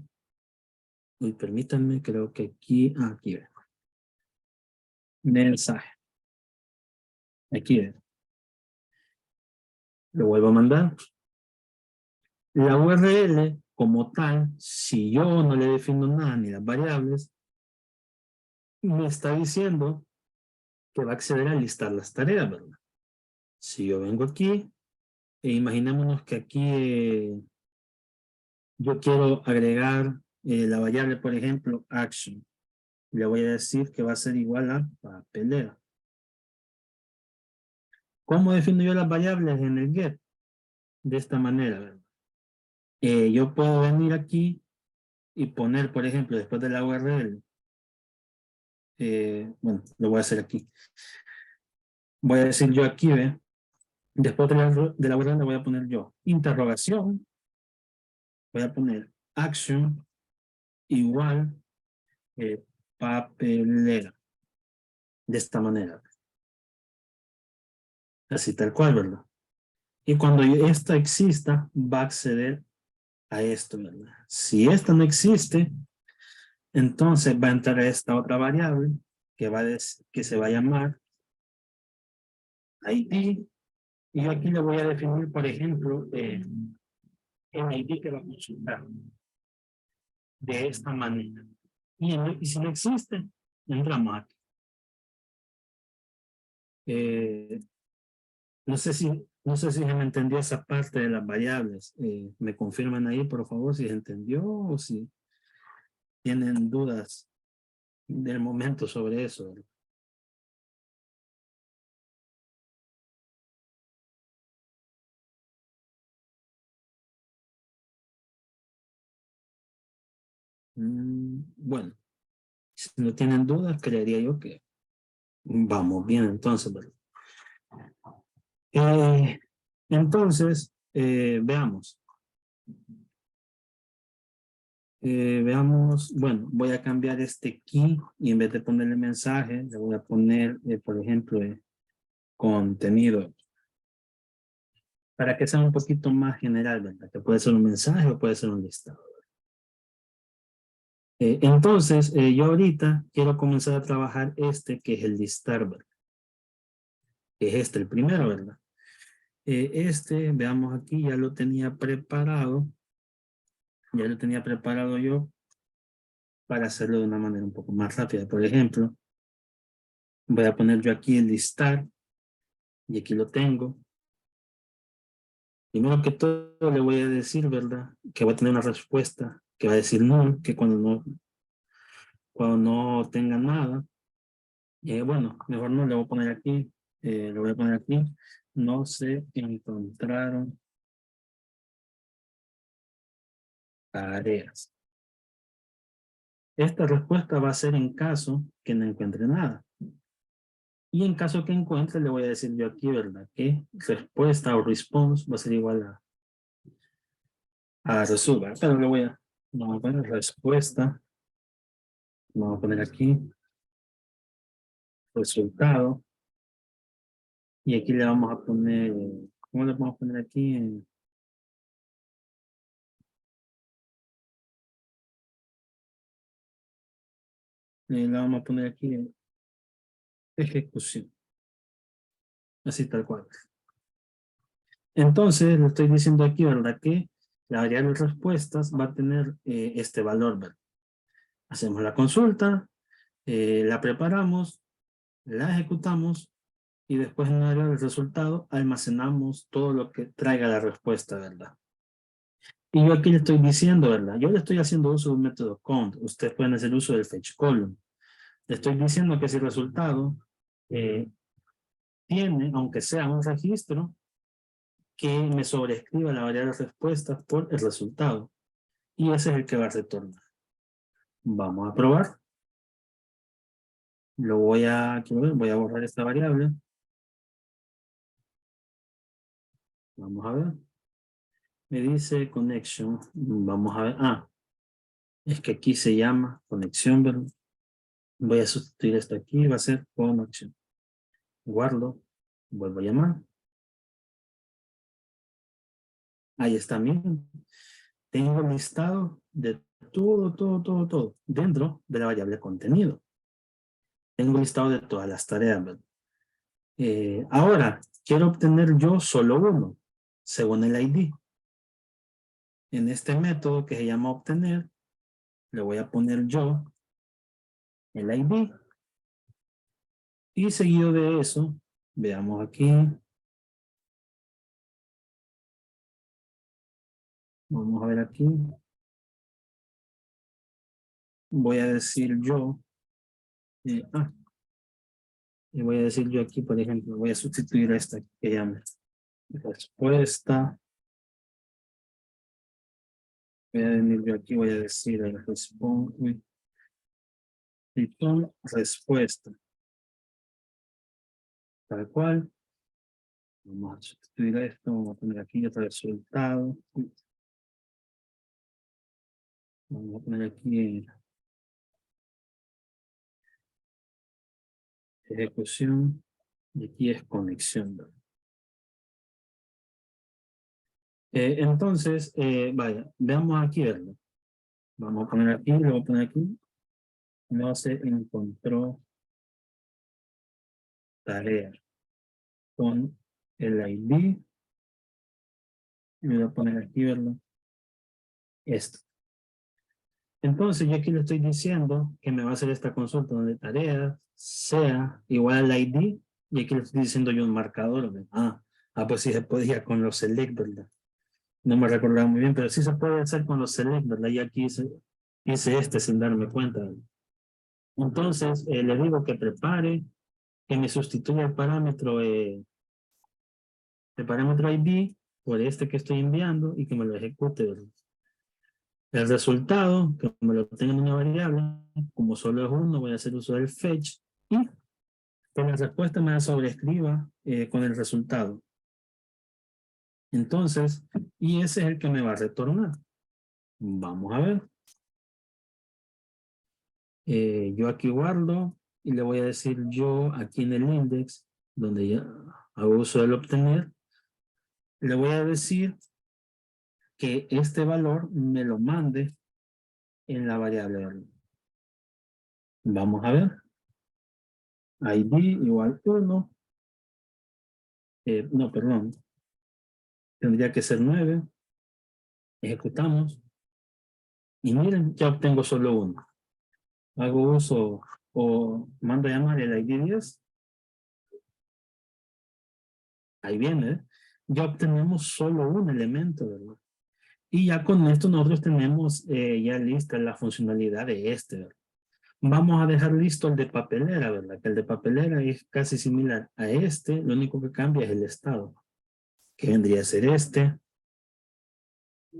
y permítanme, creo que aquí ve. Mensaje. Aquí ve. Lo vuelvo a mandar. La URL como tal, si yo no le defino nada ni las variables, me está diciendo que va a acceder a listar las tareas, ¿verdad? Si yo vengo aquí, imaginémonos que aquí yo quiero agregar la variable, por ejemplo, action. Le voy a decir que va a ser igual a papelera. ¿Cómo defino yo las variables en el get? De esta manera, ¿verdad? Yo puedo venir aquí y poner, por ejemplo, después de la URL, bueno, lo voy a hacer aquí. Voy a decir yo aquí, ¿ve? Después de la URL le voy a poner yo interrogación, voy a poner action igual papelera. De esta manera. Así tal cual, ¿verdad? Y cuando esta exista, va a acceder a esto, ¿verdad? Si esta no existe, Entonces va a entrar esta otra variable que se va a llamar ID. Y yo aquí le voy a definir, por ejemplo, el ID que va a consultar de esta manera. Y si no existe, entramos aquí. No sé si se me entendió esa parte de las variables. Me confirman ahí, por favor, si se entendió o si tienen dudas del momento sobre eso. Bueno, si no tienen dudas, creería yo que vamos bien entonces, ¿verdad? Entonces, veamos. Veamos, bueno, voy a cambiar este key y en vez de ponerle mensaje, le voy a poner, por ejemplo, contenido, para que sea un poquito más general, ¿verdad? Que puede ser un mensaje o puede ser un listado. Entonces, yo ahorita quiero comenzar a trabajar que es el listar, ¿verdad? Que es el primero, ¿verdad? Veamos aquí, ya lo tenía preparado. Ya lo tenía preparado yo para hacerlo de una manera un poco más rápida. Por ejemplo, voy a poner yo aquí el listar y aquí lo tengo. Primero que todo le voy a decir, ¿verdad? Que va a tener una respuesta que va a decir no, que cuando no tenga nada. Bueno, mejor no, le voy a poner aquí, le voy a poner aquí, no se encontraron tareas. Esta respuesta va a ser en caso que no encuentre nada. Y en caso que encuentre, le voy a decir yo aquí, ¿verdad? Que respuesta o response va a ser igual a result. Pero vamos a poner respuesta, vamos a poner aquí, resultado. Y aquí le vamos a poner, ¿cómo le vamos a poner aquí? Le vamos a poner aquí ejecución. Así tal cual. Entonces, le estoy diciendo aquí, ¿verdad? Que la variable respuestas va a tener este valor, ¿verdad? Hacemos la consulta, la preparamos, la ejecutamos y después en el área del resultado almacenamos todo lo que traiga la respuesta, ¿verdad? Y yo aquí le estoy diciendo, ¿verdad? Yo le estoy haciendo uso de un método count. Ustedes pueden hacer uso del fetch column. Le estoy diciendo que ese resultado tiene, aunque sea un registro, que me sobreescriba la variable respuesta por el resultado. Y ese es el que va a retornar. Vamos a probar. Voy a borrar esta variable. Vamos a ver. Me dice connection. Vamos a ver. Es que aquí se llama conexión, ¿verdad? Voy a sustituir esto aquí. Va a ser conexión. Guardo. Vuelvo a llamar. Ahí está, miren. Tengo un listado de todo dentro de la variable contenido. Tengo un listado de todas las tareas, ¿verdad? Ahora, quiero obtener yo solo uno, según el ID. En este método que se llama obtener, le voy a poner yo el ID. Y seguido de eso, veamos aquí. Vamos a ver aquí. Voy a decir yo. Y voy a decir yo aquí, por ejemplo, voy a sustituir esta que llama respuesta. Voy a venir yo aquí, voy a decir el respuesta. Tal cual. Vamos a sustituir esto, vamos a poner aquí otro resultado. Vamos a poner aquí ejecución y aquí es conexión. Entonces, vaya, veamos aquí, ¿verdad? Vamos a poner aquí, lo voy a poner aquí. no se encontró tarea con el ID. Y voy a poner aquí, ¿verdad? Esto. Entonces, yo aquí le estoy diciendo que me va a hacer esta consulta donde tarea sea igual al ID. Y aquí le estoy diciendo yo un marcador, ¿verdad? Pues sí se podía con los select, ¿verdad? No me recordaba muy bien, pero sí se puede hacer con los select, ¿verdad? Y aquí hice este sin darme cuenta, ¿verdad? Entonces, le digo que prepare, que me sustituya el parámetro ID por este que estoy enviando y que me lo ejecute, ¿verdad? El resultado, que me lo tenga en una variable, como solo es uno, voy a hacer uso del fetch y que la respuesta me la sobrescriba con el resultado. Entonces, y ese es el que me va a retornar. Vamos a ver. Yo aquí guardo y le voy a decir yo aquí en el index, donde ya hago uso del obtener, le voy a decir que este valor me lo mande en la variable. Vamos a ver. ID igual 1. No, perdón. Tendría que ser 9. Ejecutamos. Y miren, ya obtengo solo uno. Hago uso o mando a llamar el ID 10. Ahí viene. Ya obtenemos solo un elemento, ¿verdad? Y ya con esto nosotros tenemos ya lista la funcionalidad de este, ¿verdad? Vamos a dejar listo el de papelera, ¿verdad? Que el de papelera es casi similar a este, lo único que cambia es el estado, que vendría a ser este.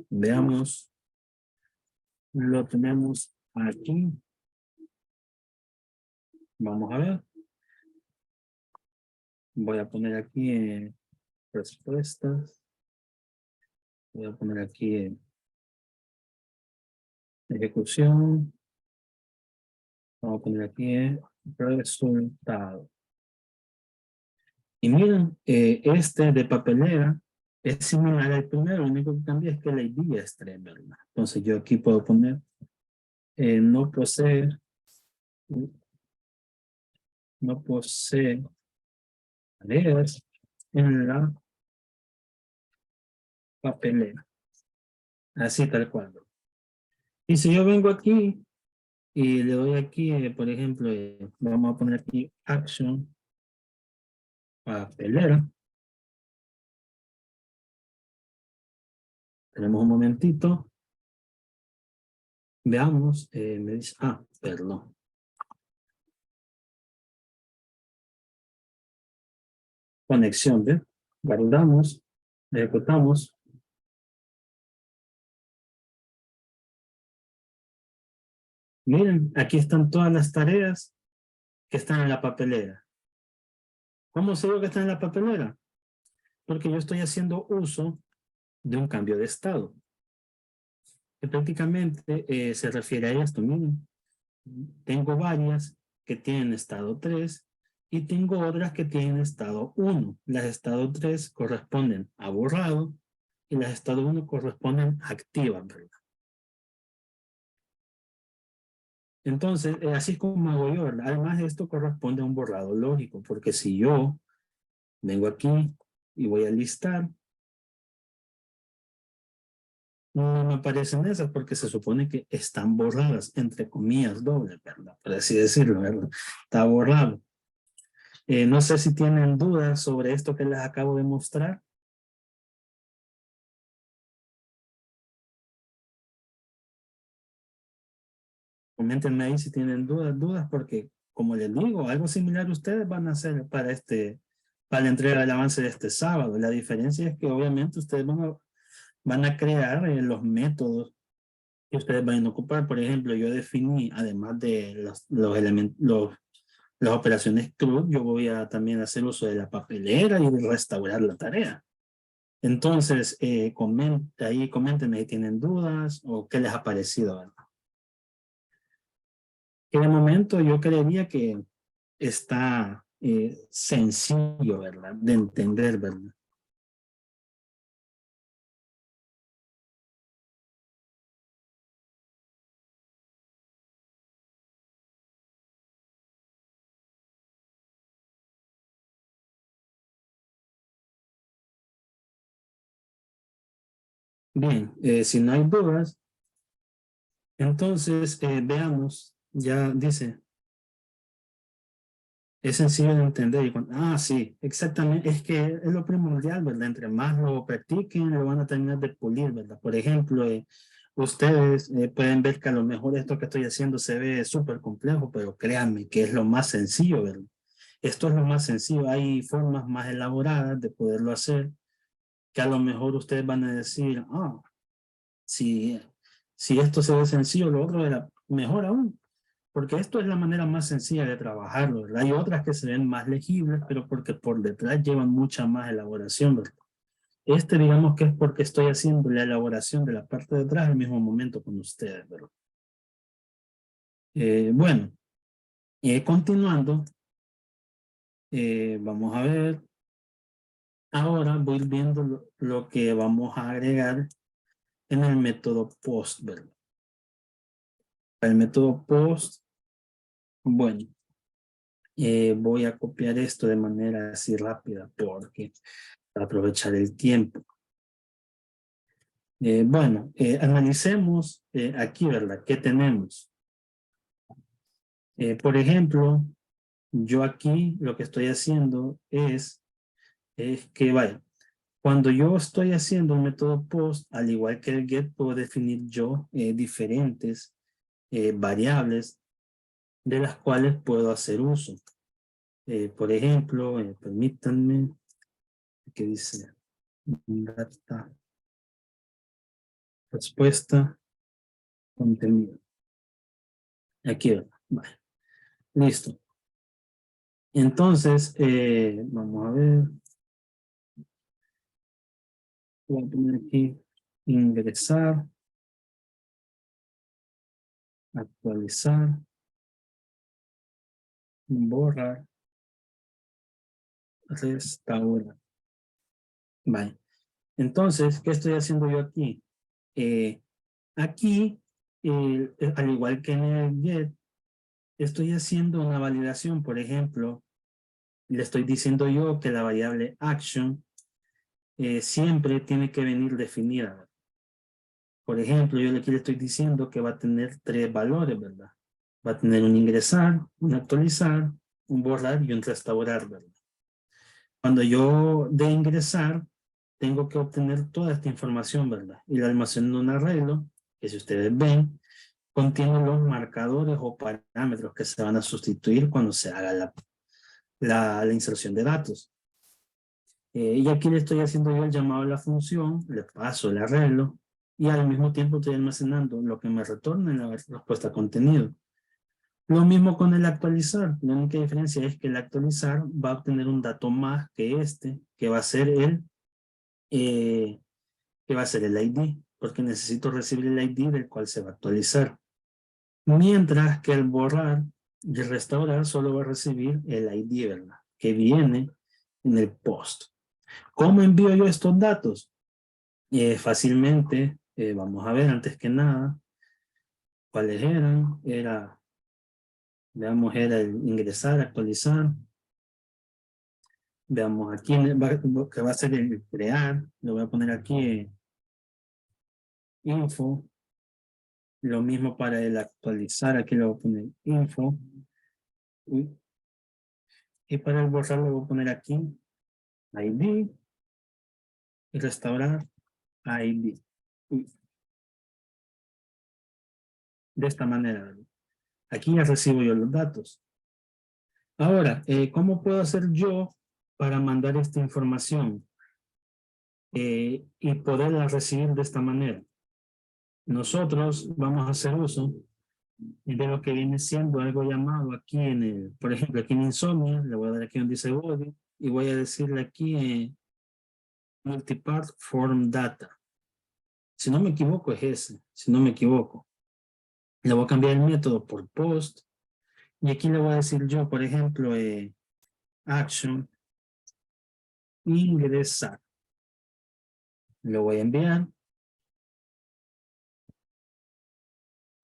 Veamos, lo tenemos aquí. Vamos a ver. Voy a poner aquí respuestas. Voy a poner aquí ejecución. Vamos a poner aquí resultado. Y miren, este de papelera es similar al primero, lo único que cambia es que la ID es 3, ¿verdad? Entonces yo aquí puedo poner no posee tareas en la papelera. Así tal cual. Y si yo vengo aquí y le doy aquí, por ejemplo, vamos a poner aquí action papelera. Tenemos un momentito. Veamos, me dice, perdón. Conexión, ¿ve? Guardamos, ejecutamos. Miren, aquí están todas las tareas que están en la papelera. ¿Cómo sé yo que están en la papelera? Porque yo estoy haciendo uso de un cambio de estado. Que prácticamente se refiere a esto. Miren, tengo varias que tienen estado 3 y tengo otras que tienen estado 1. Las estado 3 corresponden a borrado y las estado 1 corresponden a activas, ¿verdad? Entonces, así es como hago yo, ¿verdad? Además, esto corresponde a un borrado lógico, porque si yo vengo aquí y voy a listar, no me aparecen esas porque se supone que están borradas, entre comillas, doble, ¿verdad? Por así decirlo, ¿verdad? Está borrado. No sé si tienen dudas sobre esto que les acabo de mostrar. Coméntenme ahí si tienen dudas, porque como les digo, algo similar ustedes van a hacer para la entrega del avance de este sábado. La diferencia es que obviamente ustedes van a crear los métodos que ustedes van a ocupar. Por ejemplo, yo definí, además de los elementos, las operaciones CRUD, yo voy a también hacer uso de la papelera y de restaurar la tarea. Entonces, coméntenme si tienen dudas o qué les ha parecido, ¿verdad? Que de momento yo creería que está sencillo, ¿verdad? De entender, ¿verdad? Bien, si no hay dudas, entonces veamos, ya dice, es sencillo de entender. Sí, exactamente, es que es lo primordial, ¿verdad? Entre más lo practiquen, lo van a terminar de pulir, ¿verdad? Por ejemplo, ustedes pueden ver que a lo mejor esto que estoy haciendo se ve súper complejo, pero créanme que es lo más sencillo, ¿verdad? Esto es lo más sencillo. Hay formas más elaboradas de poderlo hacer, que a lo mejor ustedes van a decir, si, si esto se ve sencillo, lo otro era mejor aún, porque esto es la manera más sencilla de trabajarlo, ¿verdad? Hay otras que se ven más legibles, pero porque por detrás llevan mucha más elaboración, ¿verdad? Digamos que es porque estoy haciendo la elaboración de la parte de atrás al mismo momento con ustedes, ¿verdad? Bueno, continuando, vamos a ver, ahora voy viendo lo que vamos a agregar en el método post, ¿verdad? El método post, bueno, voy a copiar esto de manera así rápida porque para aprovechar el tiempo. Bueno, analicemos aquí, ¿verdad? ¿Qué tenemos? Por ejemplo, yo aquí lo que estoy haciendo es que, vaya, cuando yo estoy haciendo un método post, al igual que el get, puedo definir yo diferentes variables de las cuales puedo hacer uso. Por ejemplo, permítanme, ¿qué dice? Data, respuesta, contenido. Aquí, vale, listo. Entonces, vamos a ver, voy a poner aquí, ingresar, actualizar, borrar, restaurar. Vale. Entonces, ¿qué estoy haciendo yo aquí? Aquí, al igual que en el get, estoy haciendo una validación. Por ejemplo, le estoy diciendo yo que la variable action siempre tiene que venir definida. Por ejemplo, yo aquí le estoy diciendo que va a tener 3 valores, ¿verdad? Va a tener un ingresar, un actualizar, un borrar y un restaurar, ¿verdad? Cuando yo de ingresar, tengo que obtener toda esta información, ¿verdad? Y la almaceno en un arreglo, que si ustedes ven, contiene los marcadores o parámetros que se van a sustituir cuando se haga la inserción de datos. Y aquí le estoy haciendo yo el llamado a la función, le paso el arreglo y al mismo tiempo estoy almacenando lo que me retorna en la respuesta a contenido. Lo mismo con el actualizar. La única diferencia es que el actualizar va a obtener un dato más que que va a ser eh, el ID, porque necesito recibir el ID del cual se va a actualizar. Mientras que el borrar y el restaurar solo va a recibir el ID, ¿verdad? Que viene en el post. ¿Cómo envío yo estos datos? Fácilmente, vamos a ver antes que nada, ¿cuáles eran? Veamos, era el ingresar, actualizar. Veamos aquí, que va a ser el crear. Lo voy a poner aquí info. Lo mismo para el actualizar, aquí lo voy a poner info. Y para el borrar lo voy a poner aquí ID y restaurar ID. De esta manera. Aquí ya recibo yo los datos. Ahora, ¿cómo puedo hacer yo para mandar esta información y poderla recibir de esta manera? Nosotros vamos a hacer uso de lo que viene siendo algo llamado aquí por ejemplo, aquí en Insomnia, le voy a dar aquí donde dice body y voy a decirle aquí multipart form data. Si no me equivoco es ese, si no me equivoco. Le voy a cambiar el método por post y aquí le voy a decir yo, por ejemplo, action ingresar. Lo voy a enviar.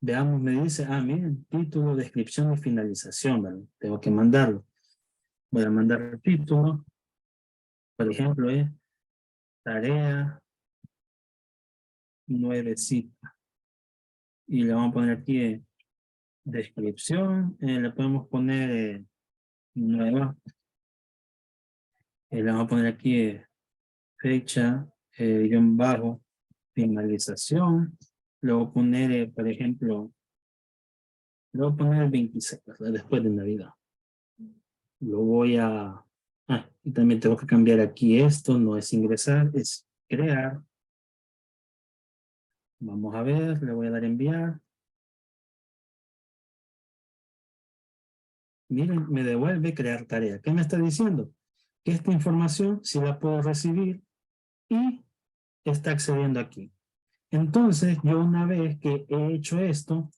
Veamos, me dice, miren, título, descripción y finalización, ¿verdad? Tengo que mandarlo. Voy a mandar el título, por ejemplo, tarea nuevecita. Y le vamos a poner aquí descripción. Le podemos poner nueva. Le vamos a poner aquí fecha, guión bajo, finalización. Luego poner, por ejemplo, luego poner el 26, ¿verdad? Después de Navidad. Lo voy a... Ah, y también tengo que cambiar aquí esto, no es ingresar, es crear. Vamos a ver, le voy a dar enviar. Miren, me devuelve crear tarea. ¿Qué me está diciendo? Que esta información sí la puedo recibir y está accediendo aquí. Entonces, yo una vez que he hecho esto,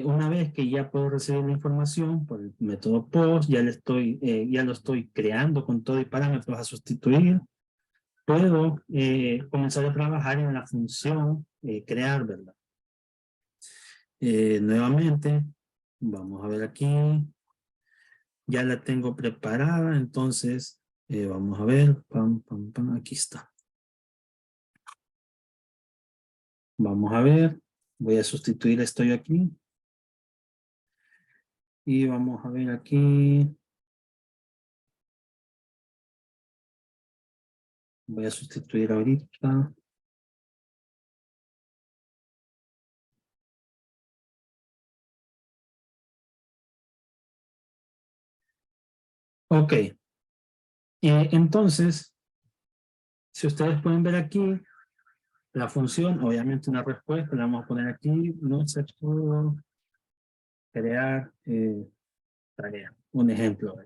una vez que ya puedo recibir la información por el método POST, ya lo estoy creando con todo y parámetros a sustituir, puedo comenzar a trabajar en la función crear, ¿verdad? Nuevamente, vamos a ver aquí, ya la tengo preparada, entonces vamos a ver, pam, pam, pam, aquí está. Vamos a ver, voy a sustituir esto yo aquí. Y vamos a ver aquí. Voy a sustituir ahorita. Ok. Y entonces, si ustedes pueden ver aquí, la función, obviamente una respuesta, la vamos a poner aquí, no se pudo crear tarea. Un ejemplo.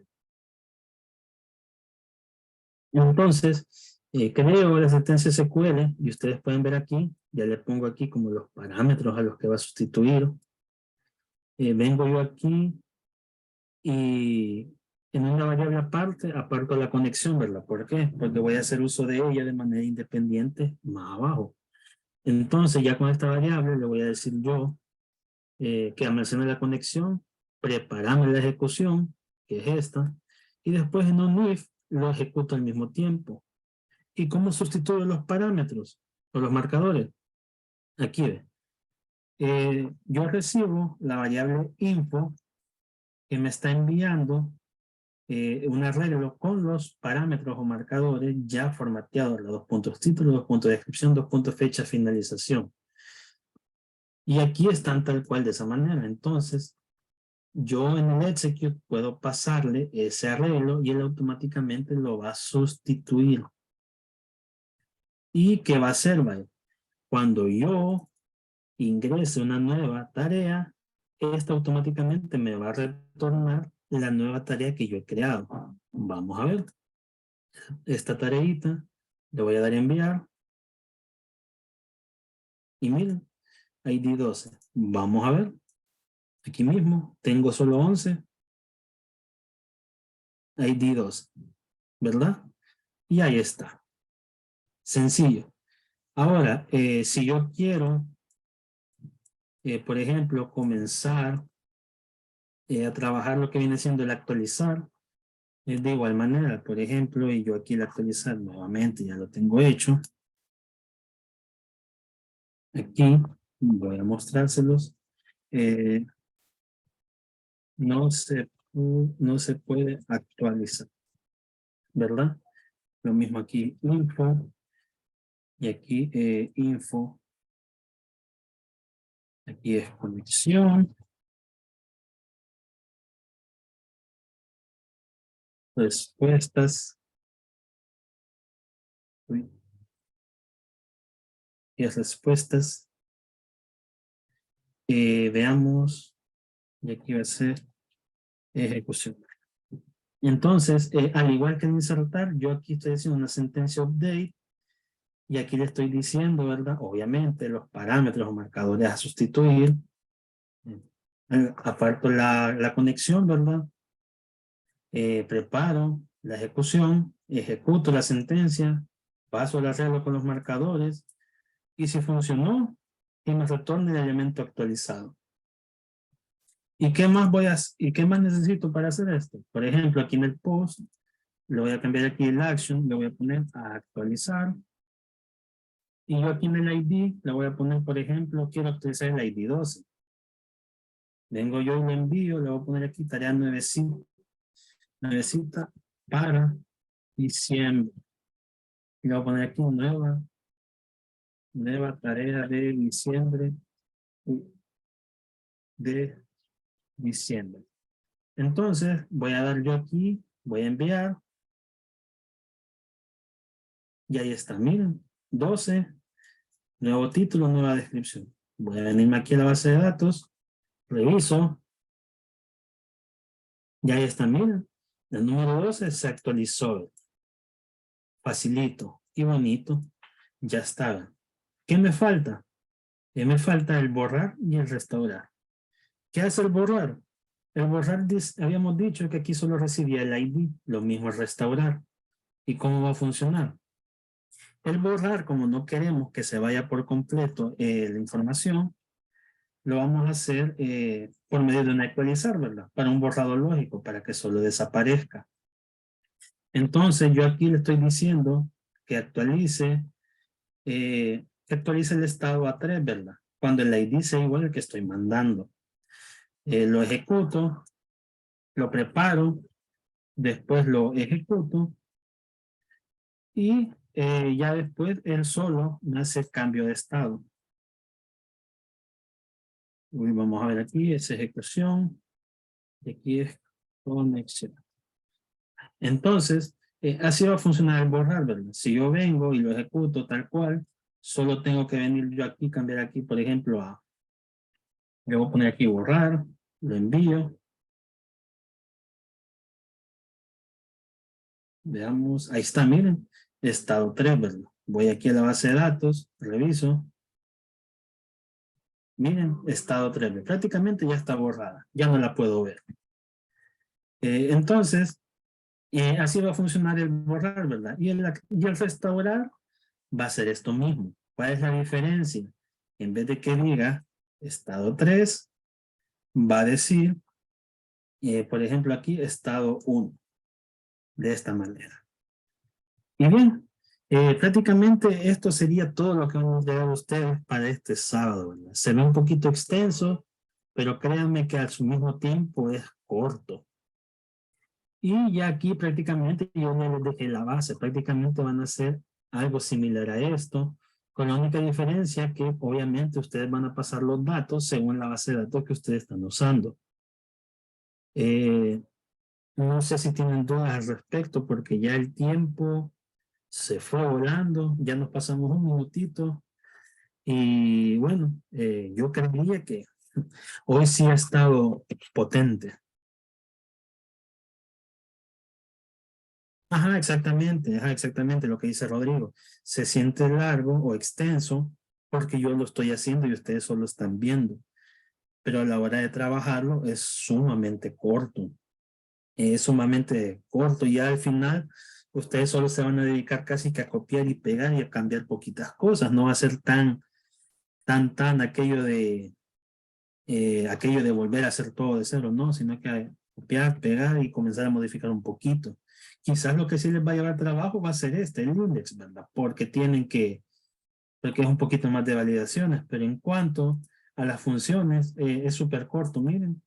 Entonces, creo la sentencia SQL y ustedes pueden ver aquí, ya le pongo aquí como los parámetros a los que va a sustituir. Vengo yo aquí y en una variable aparte, aparto la conexión, ¿verdad? ¿Por qué? Porque voy a hacer uso de ella de manera independiente más abajo. Entonces, ya con esta variable le voy a decir yo que almacene la conexión, prepárame la ejecución, que es esta, y después en un if lo ejecuto al mismo tiempo. ¿Y cómo sustituyo los parámetros o los marcadores? Aquí ve. Yo recibo la variable info que me está enviando un arreglo con los parámetros o marcadores ya formateados, los 2 puntos título, 2 puntos descripción, 2 puntos fecha, finalización. Y aquí están tal cual de esa manera. Entonces, yo en el execute puedo pasarle ese arreglo y él automáticamente lo va a sustituir. ¿Y qué va a hacer? ¿Vale? Cuando yo ingrese una nueva tarea, esta automáticamente me va a retornar la nueva tarea que yo he creado. Vamos a ver. Esta tareita, le voy a dar a enviar. Y miren, ID 12. Vamos a ver. Aquí mismo, tengo solo 11. ID 12. ¿Verdad? Y ahí está. Sencillo. Ahora, si yo quiero, por ejemplo, comenzar a trabajar lo que viene siendo el actualizar, de igual manera, por ejemplo, y yo aquí el actualizar nuevamente ya lo tengo hecho. Aquí voy a mostrárselos. No se puede actualizar, ¿verdad? Lo mismo aquí, info, y aquí info, aquí es conexión, respuestas, y las respuestas, veamos, y aquí va a ser ejecución. Entonces, al igual que en insertar, yo aquí estoy haciendo una sentencia update, y aquí le estoy diciendo, ¿verdad? Obviamente, los parámetros o marcadores a sustituir, aparto la conexión, ¿verdad? Preparo la ejecución, ejecuto la sentencia, paso el arreglo con los marcadores, y si funcionó, y me retorna el elemento actualizado. ¿Y qué más necesito para hacer esto? Por ejemplo, aquí en el post, le voy a cambiar aquí el action, le voy a poner a actualizar, Y yo aquí en el ID le voy a poner, por ejemplo, quiero actualizar el ID 12. Vengo yo y lo envío, le voy a poner aquí tarea nuevecita para diciembre. Y le voy a poner aquí nueva tarea de diciembre. De diciembre. Entonces, voy a dar yo aquí, voy a enviar. Y ahí está, miren, 12, nuevo título, nueva descripción. Voy a venirme aquí a la base de datos, reviso. Y ahí está, miren, el número 12 se actualizó. Facilito y bonito. Ya está. ¿Qué me falta? Me falta el borrar y el restaurar. ¿Qué hace el borrar? El borrar, habíamos dicho que aquí solo recibía el ID, lo mismo el restaurar. ¿Y cómo va a funcionar? El borrar, como no queremos que se vaya por completo la información, lo vamos a hacer por medio de un ecualizar, ¿verdad? Para un borrado lógico, para que solo desaparezca. Entonces, yo aquí le estoy diciendo que actualice el estado a 3, ¿verdad? Cuando el ID sea igual al que estoy mandando. Lo ejecuto, lo preparo, después lo ejecuto y ya después él solo me hace el cambio de estado. Uy, vamos a ver aquí, es ejecución, y aquí es conexión. Entonces, así va a funcionar el borrar, ¿verdad? Si yo vengo y lo ejecuto tal cual, solo tengo que venir yo aquí, cambiar aquí, por ejemplo, le voy a poner aquí borrar, lo envío. Veamos, ahí está, miren, estado 3, ¿verdad? Voy aquí a la base de datos, reviso. Miren, estado 3, prácticamente ya está borrada, ya no la puedo ver. Entonces, así va a funcionar el borrar, ¿verdad? Y el restaurar va a ser esto mismo. ¿Cuál es la diferencia? En vez de que diga estado 3, va a decir, por ejemplo, aquí estado 1, de esta manera. Y bien, prácticamente esto sería todo lo que vamos a entregar a ustedes para este sábado, ¿verdad? Se ve un poquito extenso, pero créanme que al su mismo tiempo es corto. Y ya aquí prácticamente yo ya les dejé la base, prácticamente van a hacer algo similar a esto, con la única diferencia que obviamente ustedes van a pasar los datos según la base de datos que ustedes están usando. No sé si tienen dudas al respecto porque ya el tiempo se fue volando, ya nos pasamos un minutito y bueno, yo creería que hoy sí ha estado potente. Ajá, exactamente lo que dice Rodrigo. Se siente largo o extenso porque yo lo estoy haciendo y ustedes solo están viendo. Pero a la hora de trabajarlo es sumamente corto. Es sumamente corto y ya al final ustedes solo se van a dedicar casi que a copiar y pegar y a cambiar poquitas cosas. No va a ser tan aquello de volver a hacer todo de cero, no, sino que copiar, pegar y comenzar a modificar un poquito. Quizás lo que sí les va a llevar trabajo va a ser el index, ¿verdad? Porque es un poquito más de validaciones, pero en cuanto a las funciones, es súper corto, miren.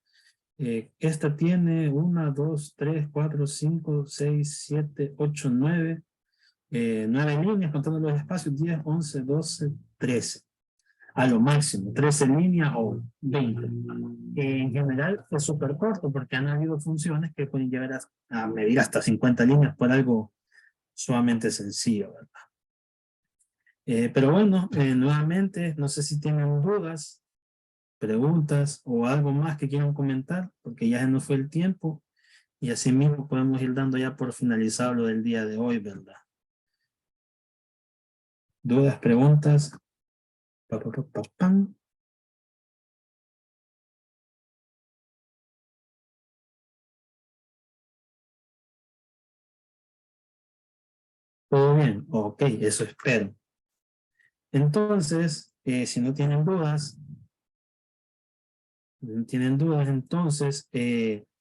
Esta tiene 1, 2, 3, 4, 5, 6, 7, 8, 9, 9 líneas contando los espacios, 10, 11, 12, 13. A lo máximo, 13 líneas o 20. En general es súper corto porque han habido funciones que pueden llegar a medir hasta 50 líneas por algo sumamente sencillo, ¿verdad? Pero bueno, nuevamente, no sé si tienen dudas, preguntas o algo más que quieran comentar, porque ya se nos fue el tiempo y así mismo podemos ir dando ya por finalizado lo del día de hoy, ¿verdad? ¿Dudas, preguntas? Pam. ¿Todo bien? Ok, eso espero. Entonces, si no tienen dudas, entonces